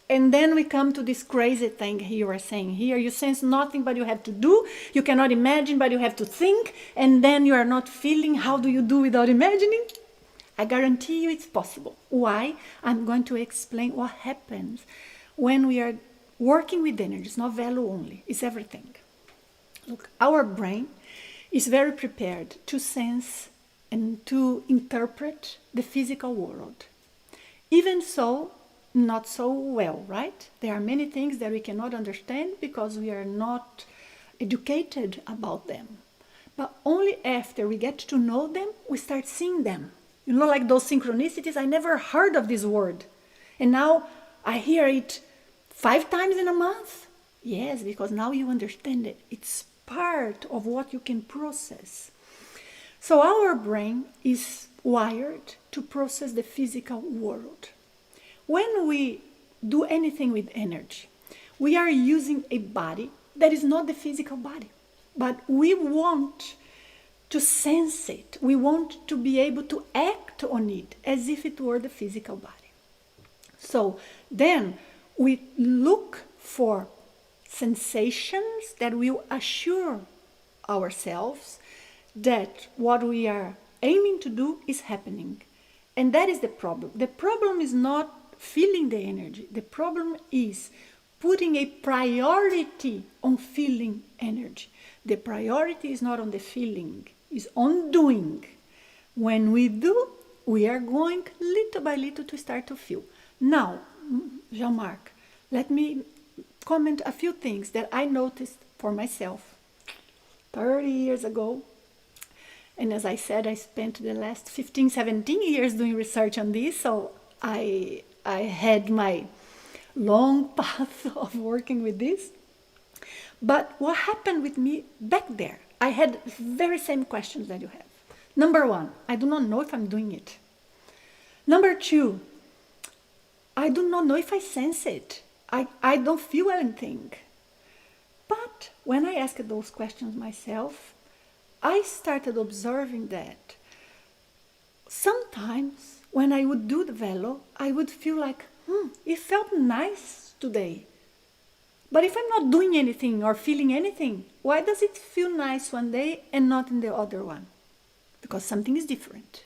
And then we come to this crazy thing you are saying here. You sense nothing, but you have to do. You cannot imagine, but you have to think. And then you are not feeling. How do you do without imagining? I guarantee you it's possible. Why? I'm going to explain what happens when we are working with energy. It's not Velo only. It's everything. Look, our brain is very prepared to sense and to interpret the physical world. Even so, not so well, right? There are many things that we cannot understand because we are not educated about them. But only after we get to know them, we start seeing them. You know, like those synchronicities, I never heard of this word. And now I hear it 5 times in a month. Yes, because now you understand it. It's part of what you can process. So our brain is wired to process the physical world. When we do anything with energy, we are using a body that is not the physical body, but we want to sense it. We want to be able to act on it as if it were the physical body. So then we look for sensations that will assure ourselves that what we are aiming to do is happening. And that is the problem. The problem is not feeling the energy. The problem is putting a priority on feeling energy. The priority is not on the feeling, it's on doing. When we do, we are going little by little to start to feel. Now, Jean-Marc, let me comment a few things that I noticed for myself 30 years ago. And as I said, I spent the last 15, 17 years doing research on this, so I had my long path of working with this. But what happened with me back there? I had very same questions that you have. Number 1, I do not know if I'm doing it. Number 2, I do not know if I sense it. I don't feel anything. But when I asked those questions myself, I started observing that sometimes when I would do the Velo, I would feel like, it felt nice today. But if I'm not doing anything or feeling anything, why does it feel nice one day and not in the other one? Because something is different.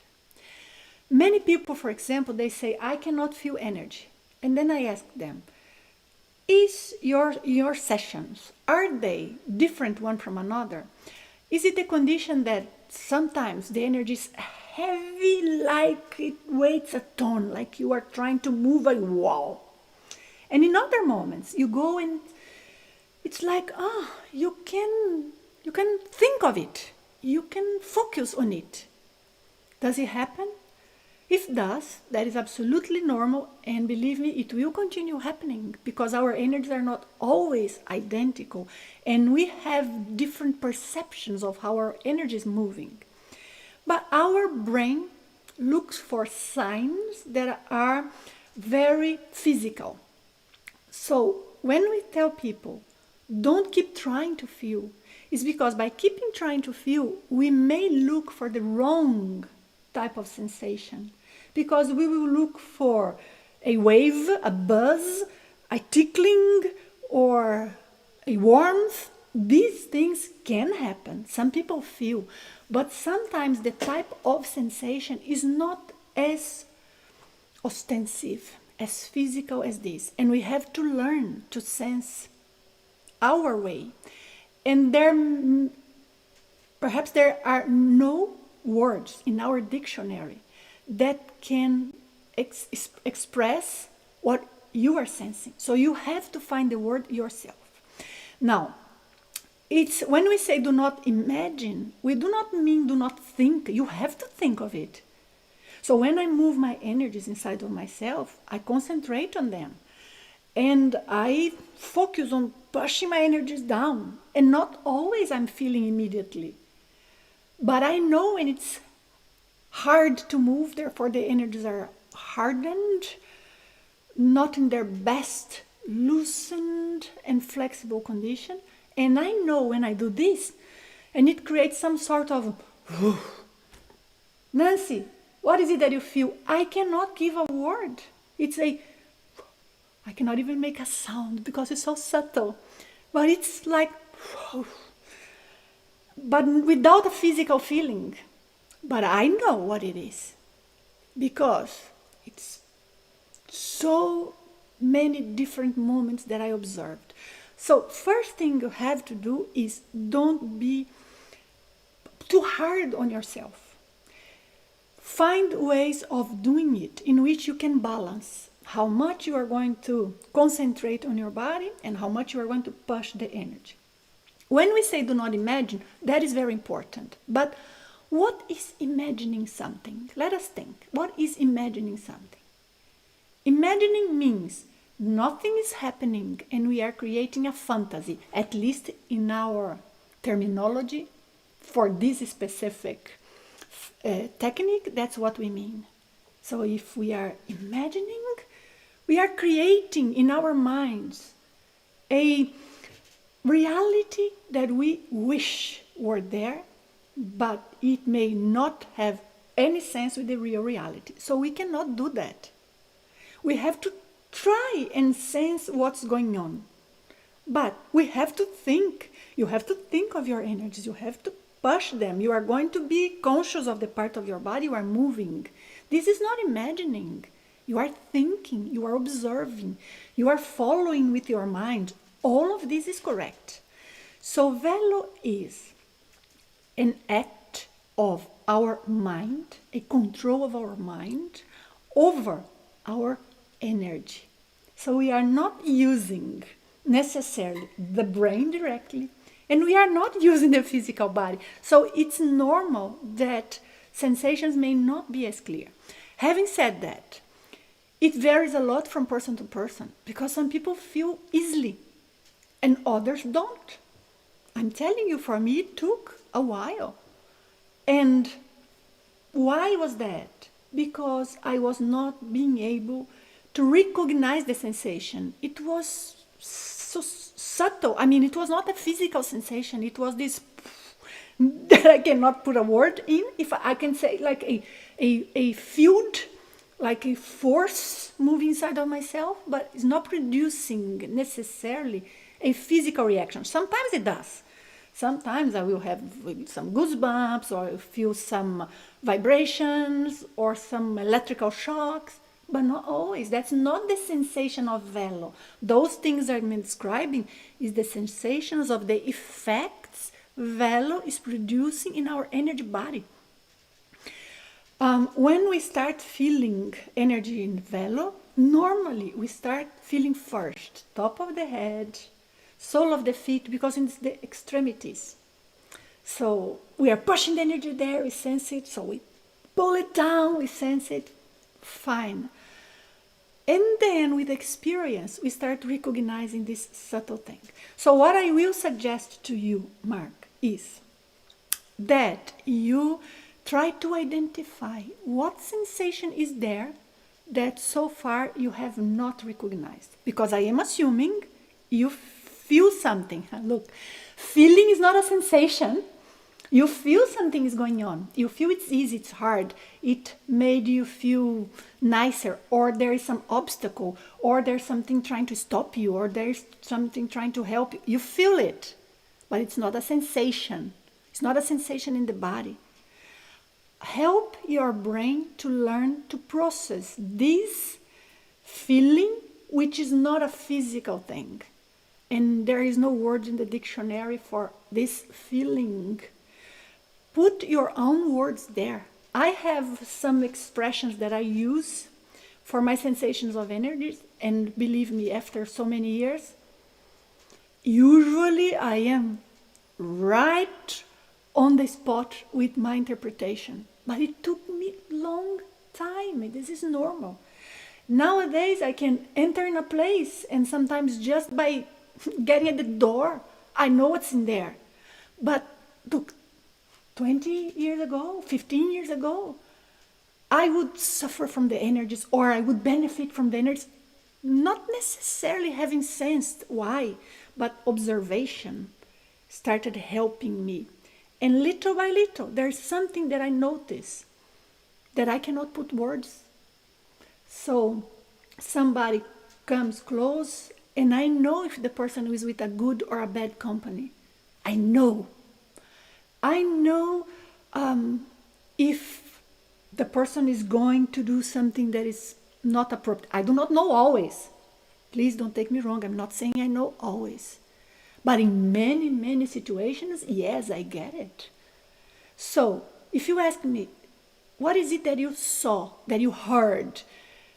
Many people, for example, they say, I cannot feel energy. And then I ask them, is your sessions, are they different one from another? Is it a condition that sometimes the energy is heavy, like it weighs a ton, like you are trying to move a wall? And in other moments, you go and it's like, you can think of it. You can focus on it. Does it happen? If it does, that is absolutely normal, and believe me, it will continue happening because our energies are not always identical and we have different perceptions of how our energy is moving. But our brain looks for signs that are very physical. So when we tell people, don't keep trying to feel, it's because by keeping trying to feel, we may look for the wrong type of sensation. Because we will look for a wave, a buzz, a tickling, or a warmth. These things can happen. Some people feel. But sometimes the type of sensation is not as ostensive, as physical as this. And we have to learn to sense our way. And perhaps there are no words in our dictionary that can express what you are sensing. So you have to find the word yourself. Now, it's when we say do not imagine, we do not mean do not think. You have to think of it. So when I move my energies inside of myself, I concentrate on them. And I focus on pushing my energies down. And not always I'm feeling immediately. But I know when it's hard to move, therefore the energies are hardened, not in their best loosened and flexible condition. And I know when I do this, and it creates some sort of, Nanci, what is it that you feel? I cannot give a word. I cannot even make a sound because it's so subtle. But it's like, but without a physical feeling. But I know what it is because it's so many different moments that I observed. So first thing you have to do is don't be too hard on yourself. Find ways of doing it in which you can balance how much you are going to concentrate on your body and how much you are going to push the energy. When we say do not imagine, that is very important. But what is imagining something? Let us think. What is imagining something? Imagining means nothing is happening and we are creating a fantasy, at least in our terminology, for this specific technique, that's what we mean. So if we are imagining, we are creating in our minds a reality that we wish were there, but it may not have any sense with the real reality. So we cannot do that. We have to try and sense what's going on. But we have to think. You have to think of your energies. You have to push them. You are going to be conscious of the part of your body you are moving. This is not imagining. You are thinking. You are observing. You are following with your mind. All of this is correct. So velo is an act of our mind, a control of our mind over our energy. So we are not using necessarily the brain directly, and we are not using the physical body. So it's normal that sensations may not be as clear. Having said that, it varies a lot from person to person because some people feel easily and others don't. I'm telling you, for me, it took a while. And why was that? Because I was not being able to recognize the sensation. It was so subtle. I mean, it was not a physical sensation. It was this that I cannot put a word in. If I can say like a field, like a force moving inside of myself, but it's not producing necessarily a physical reaction. Sometimes it does. Sometimes I will have some goosebumps or feel some vibrations or some electrical shocks, but not always. That's not the sensation of velo. Those things I'm describing is the sensations of the effects velo is producing in our energy body. When we start feeling energy in velo, normally we start feeling first top of the head, sole of the feet, because it's the extremities. So we are pushing the energy there, we sense it, so we pull it down, we sense it, fine. And then with experience, we start recognizing this subtle thing. So what I will suggest to you, Mark, is that you try to identify what sensation is there that so far you have not recognized. Because I am assuming you feel something. Look, feeling is not a sensation. You feel something is going on. You feel it's easy, it's hard. It made you feel nicer, or there is some obstacle, or there's something trying to stop you, or there's something trying to help you. You feel it, but it's not a sensation. It's not a sensation in the body. Help your brain to learn to process this feeling, which is not a physical thing. And there is no word in the dictionary for this feeling. Put your own words there. I have some expressions that I use for my sensations of energy, and believe me, after so many years, usually I am right on the spot with my interpretation. But it took me a long time. This is normal. Nowadays, I can enter in a place, and sometimes just by getting at the door, I know what's in there. But look, 20 years ago, 15 years ago, I would suffer from the energies, or I would benefit from the energies, not necessarily having sensed why, but observation started helping me. And little by little, there's something that I notice that I cannot put words. So somebody comes close, and I know if the person is with a good or a bad company. I know if the person is going to do something that is not appropriate. I do not know always. Please don't take me wrong. I'm not saying I know always. But in many, many situations, yes, I get it. So if you ask me, what is it that you saw, that you heard,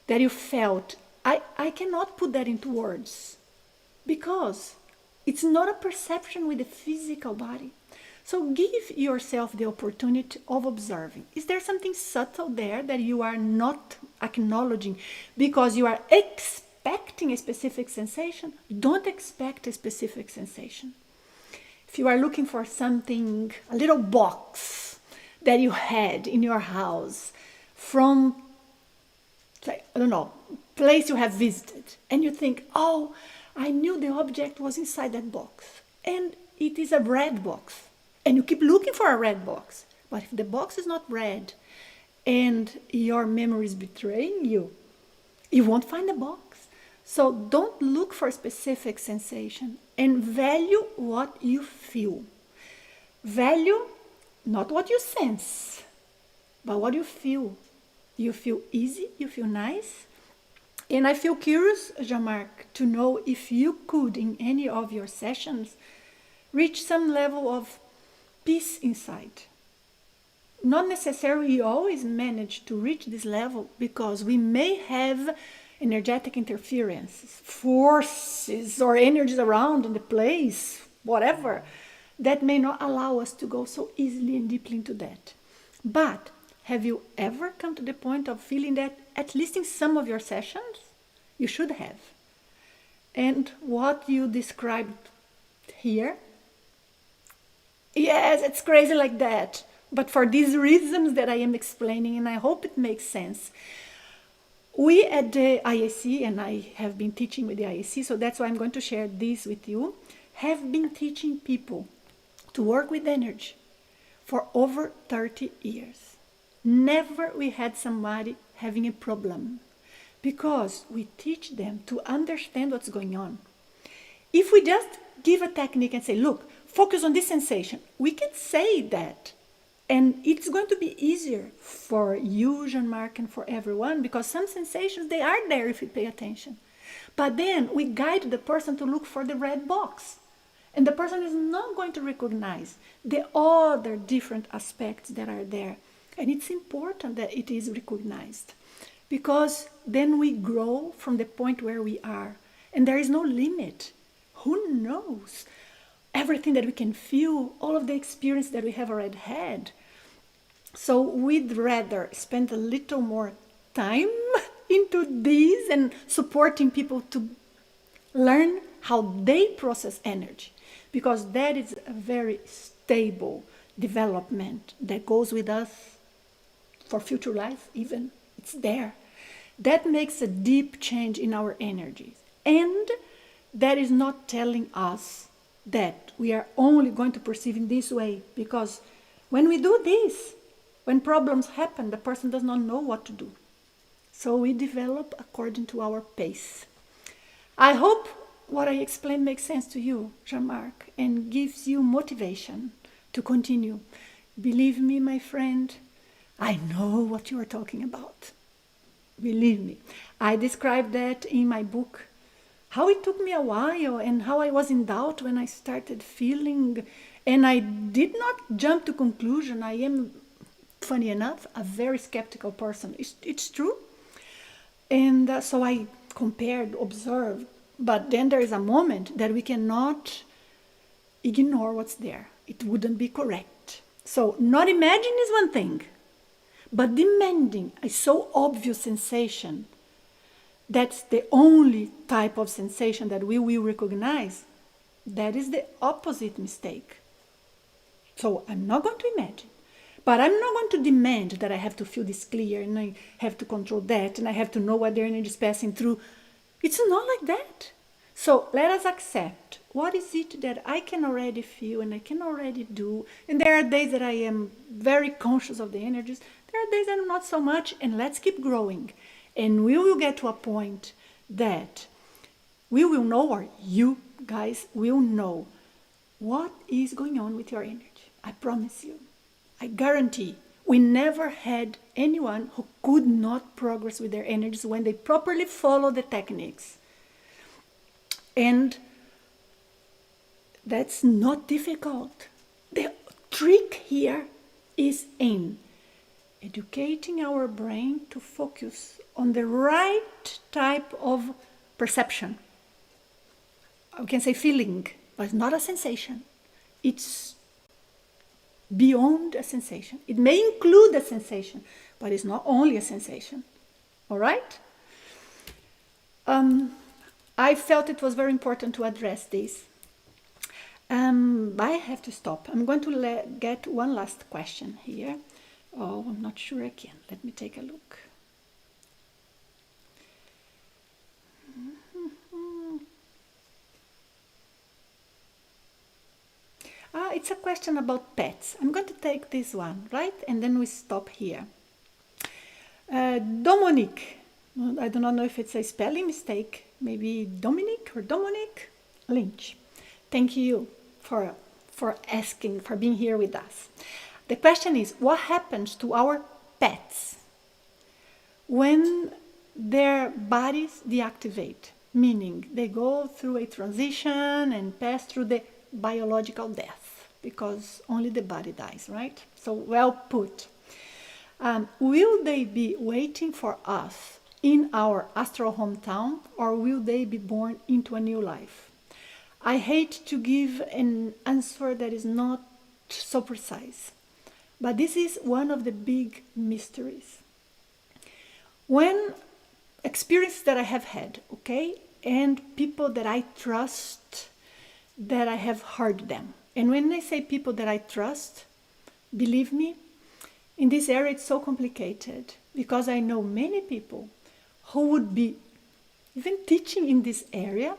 that you felt? I cannot put that into words, because it's not a perception with the physical body. So give yourself the opportunity of observing. Is there something subtle there that you are not acknowledging because you are expecting a specific sensation? Don't expect a specific sensation. If you are looking for something, a little box that you had in your house from, I don't know, place you have visited, and you think, oh, I knew the object was inside that box, and it is a red box, and you keep looking for a red box. But if the box is not red and your memory is betraying you, you won't find the box. So don't look for a specific sensation, and value what you feel. Value not what you sense, but what you feel. You feel easy, you feel nice. And I feel curious, Jean-Marc, to know if you could, in any of your sessions, reach some level of peace inside. Not necessarily you always manage to reach this level, because we may have energetic interferences, forces or energies around in the place, whatever, that may not allow us to go so easily and deeply into that. But have you ever come to the point of feeling that, at least in some of your sessions? You should have. And what you described here, yes, it's crazy like that. But for these reasons that I am explaining, and I hope it makes sense, we at the IAC, and I have been teaching with the IAC, so that's why I'm going to share this with you, have been teaching people to work with energy for over 30 years. Never we had somebody having a problem, because we teach them to understand what's going on. If we just give a technique and say, look, focus on this sensation, we can say that. And it's going to be easier for you, Jean-Marc, and for everyone, because some sensations, they are there if you pay attention. But then we guide the person to look for the red box. And the person is not going to recognize the other different aspects that are there. And it's important that it is recognized, because then we grow from the point where we are. And there is no limit. Who knows? Everything that we can feel, all of the experience that we have already had. So we'd rather spend a little more time into this and supporting people to learn how they process energy, because that is a very stable development that goes with us for future life even. It's there. That makes a deep change in our energies. And that is not telling us that we are only going to perceive in this way, because when we do this, when problems happen, the person does not know what to do. So we develop according to our pace. I hope what I explained makes sense to you, Jean-Marc, and gives you motivation to continue. Believe me, my friend, I know what you are talking about. Believe me. I described that in my book, how it took me a while and how I was in doubt when I started feeling, and I did not jump to conclusion. I am, funny enough, a very skeptical person. It's true. And so I compared, observed, but then there is a moment that we cannot ignore what's there. It wouldn't be correct. So not imagining is one thing, but demanding a so obvious sensation, that's the only type of sensation that we will recognize. That is the opposite mistake. So I'm not going to imagine, but I'm not going to demand that I have to feel this clear and I have to control that and I have to know what the energy is passing through. It's not like that. So let us accept what is it that I can already feel and I can already do. And there are days that I am very conscious of the energies. There are days that I'm not so much, and let's keep growing. And we will get to a point that we will know, or you guys will know, what is going on with your energy. I promise you. I guarantee. We never had anyone who could not progress with their energies when they properly follow the techniques. And that's not difficult. The trick here is in educating our brain to focus on the right type of perception. I can say feeling, but it's not a sensation. It's beyond a sensation. It may include a sensation, but it's not only a sensation. All right? I felt it was very important to address this. I have to stop. I'm going to get one last question here. Oh, I'm not sure I can. Let me take a look. It's a question about pets. I'm going to take this one, right? And then we stop here. Dominique. I do not know if it's a spelling mistake. Maybe Dominic or Dominic Lynch. Thank you for asking, for being here with us. The question is, what happens to our pets when their bodies deactivate? Meaning they go through a transition and pass through the biological death, because only the body dies, right? So well put. Will they be waiting for us in our astral hometown, or will they be born into a new life? I hate to give an answer that is not so precise, but this is one of the big mysteries. When experiences that I have had, okay, and people that I trust, that I have heard them. And when I say people that I trust, believe me, in this area it's so complicated, because I know many people who would be even teaching in this area,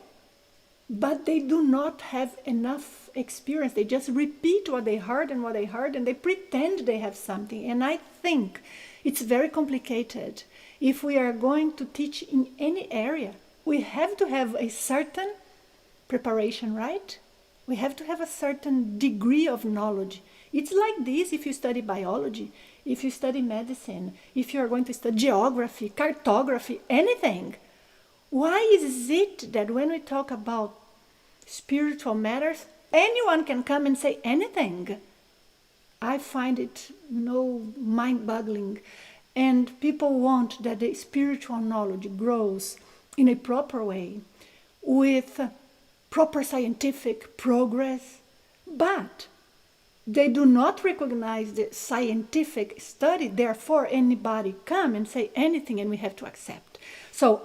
but they do not have enough experience. They just repeat what they heard, and they pretend they have something. And I think it's very complicated. If we are going to teach in any area, we have to have a certain preparation, right? We have to have a certain degree of knowledge. It's like this if you study biology, if you study medicine, if you are going to study geography, cartography, anything. Why is it that when we talk about spiritual matters, anyone can come and say anything? I find it mind-boggling. And people want that the spiritual knowledge grows in a proper way, with proper scientific progress. But They do not recognize the scientific study, therefore anybody come and say anything and we have to accept. So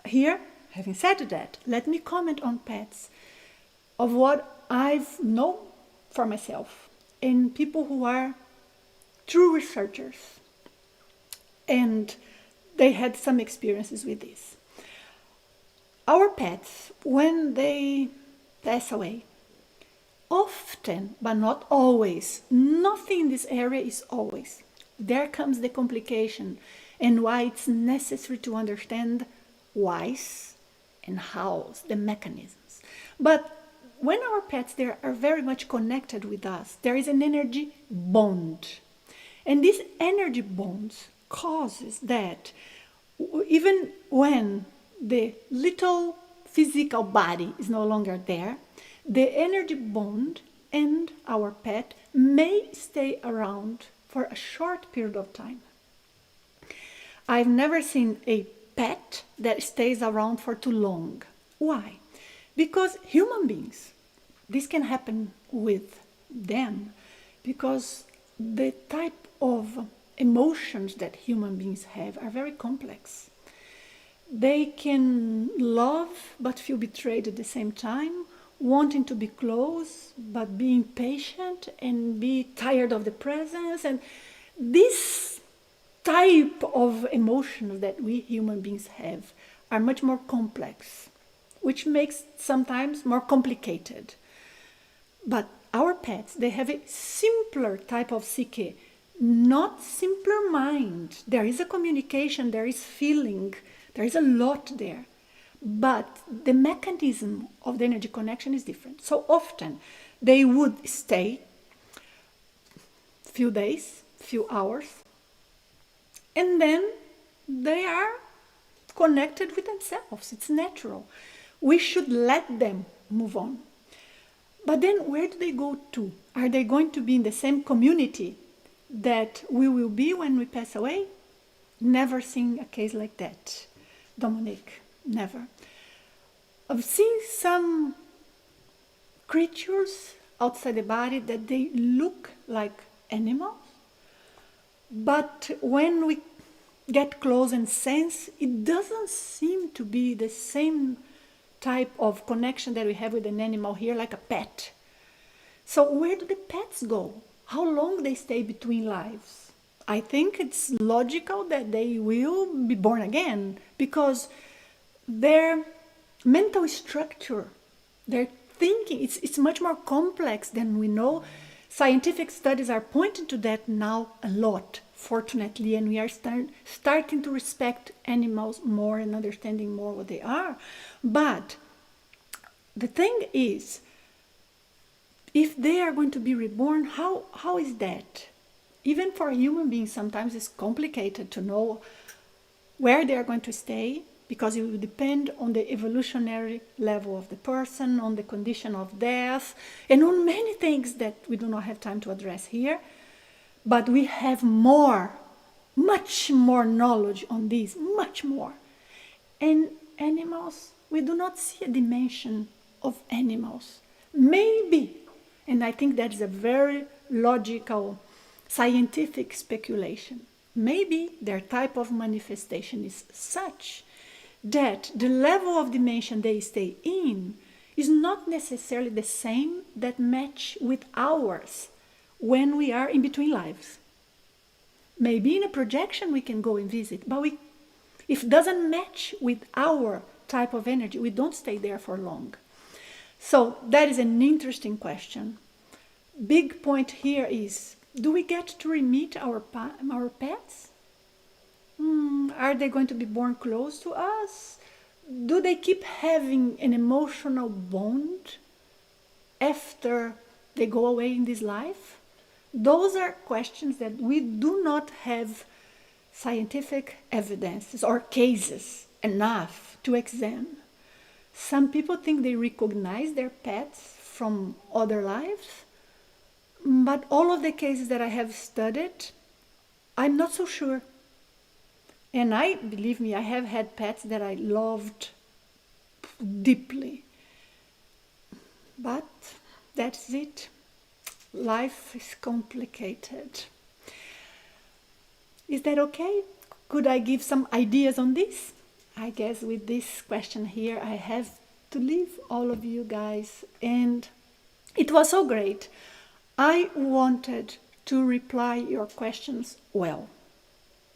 here, having said that, let me comment on pets of what I've known for myself and people who are true researchers and they had some experiences with this. Our pets, when they pass away, often, but not always, nothing in this area is always. There comes the complication and why it's necessary to understand whys and hows, the mechanisms. But when our pets they are very much connected with us, there is an energy bond. And this energy bonds causes that even when the little physical body is no longer there, the energy bond and our pet may stay around for a short period of time. I've never seen a pet that stays around for too long. Why? Because human beings, this can happen with them, because the type of emotions that human beings have are very complex. They can love but feel betrayed at the same time, wanting to be close but being patient and be tired of the presence. And this type of emotions that we human beings have are much more complex, which makes sometimes more complicated. But our pets, they have a simpler type of psyche, not simpler mind. There is a communication, there is feeling, there is a lot there. But the mechanism of the energy connection is different. So often they would stay few days, few hours, and then they are connected with themselves. It's natural. We should let them move on. But then where do they go to? Are they going to be in the same community that we will be when we pass away? Never seen a case like that, Dominique. Never. I've seen some creatures outside the body that they look like animals, but when we get close and sense, it doesn't seem to be the same type of connection that we have with an animal here, like a pet. So where do the pets go? How long they stay between lives? I think it's logical that they will be born again, because their mental structure, their thinking, it's much more complex than we know. Scientific studies are pointing to that now a lot, fortunately, and we are starting to respect animals more and understanding more what they are. But the thing is, if they are going to be reborn, how is that? Even for a human being, sometimes it's complicated to know where they are going to stay, because it will depend on the evolutionary level of the person, on the condition of death, and on many things that we do not have time to address here. But we have much more knowledge on this, much more. And animals, we do not see a dimension of animals. Maybe, and I think that's a very logical, scientific speculation, maybe their type of manifestation is such that the level of dimension they stay in is not necessarily the same that match with ours when we are in between lives. Maybe in a projection we can go and visit, but if it doesn't match with our type of energy, we don't stay there for long. So that is an interesting question. Big point here is, do we get to re-meet our pets? Are they going to be born close to us? Do they keep having an emotional bond after they go away in this life? Those are questions that we do not have scientific evidences or cases enough to examine. Some people think they recognize their pets from other lives, but all of the cases that I have studied, I'm not so sure. And believe me, I have had pets that I loved deeply. But that's it. Life is complicated. Is that okay? Could I give some ideas on this? I guess with this question here, I have to leave all of you guys. And it was so great. I wanted to reply your questions well.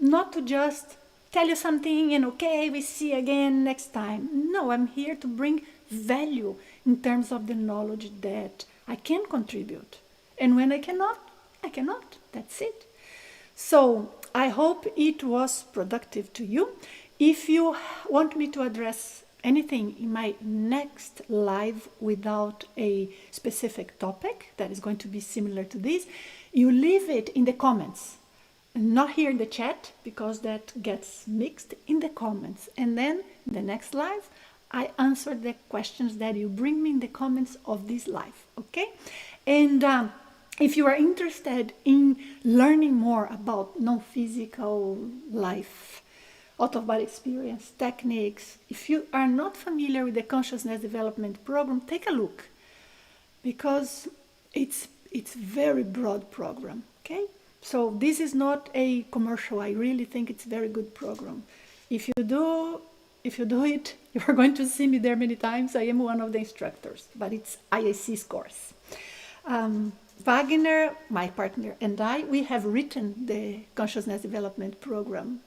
Not to just tell you something and okay, we see again next time. No, I'm here to bring value in terms of the knowledge that I can contribute. And when I cannot, I cannot. That's it. So I hope it was productive to you. If you want me to address anything in my next live without a specific topic that is going to be similar to this, you leave it in the comments. Not here in the chat, because that gets mixed in the comments. And then in the next live, I answer the questions that you bring me in the comments of this live, okay? And if you are interested in learning more about non-physical life, out-of-body experience, techniques, if you are not familiar with the Consciousness Development Program, take a look, because it's very broad program, okay? So this is not a commercial. I really think it's a very good program. If you do it, you're going to see me there many times. I am one of the instructors, but it's IAC's course. Wagner, my partner, and I, we have written the Consciousness Development Program,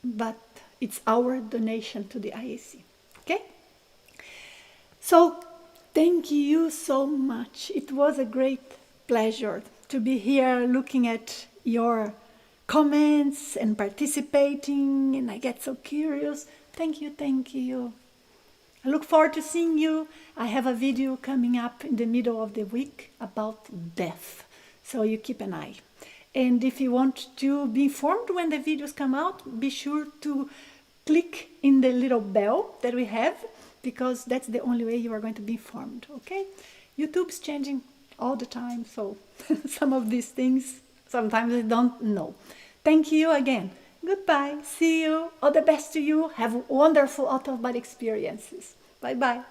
but it's our donation to the IAC, okay? So thank you so much. It was a great pleasure to be here looking at your comments and participating, and I get so curious. Thank you, thank you. I look forward to seeing you. I have a video coming up in the middle of the week about death, so you keep an eye. And if you want to be informed when the videos come out, be sure to click in the little bell that we have, because that's the only way you are going to be informed, okay? YouTube's changing all the time, so some of these things sometimes I don't know. Thank you again. Goodbye. See you. All the best to you. Have wonderful out-of-body experiences. Bye-bye.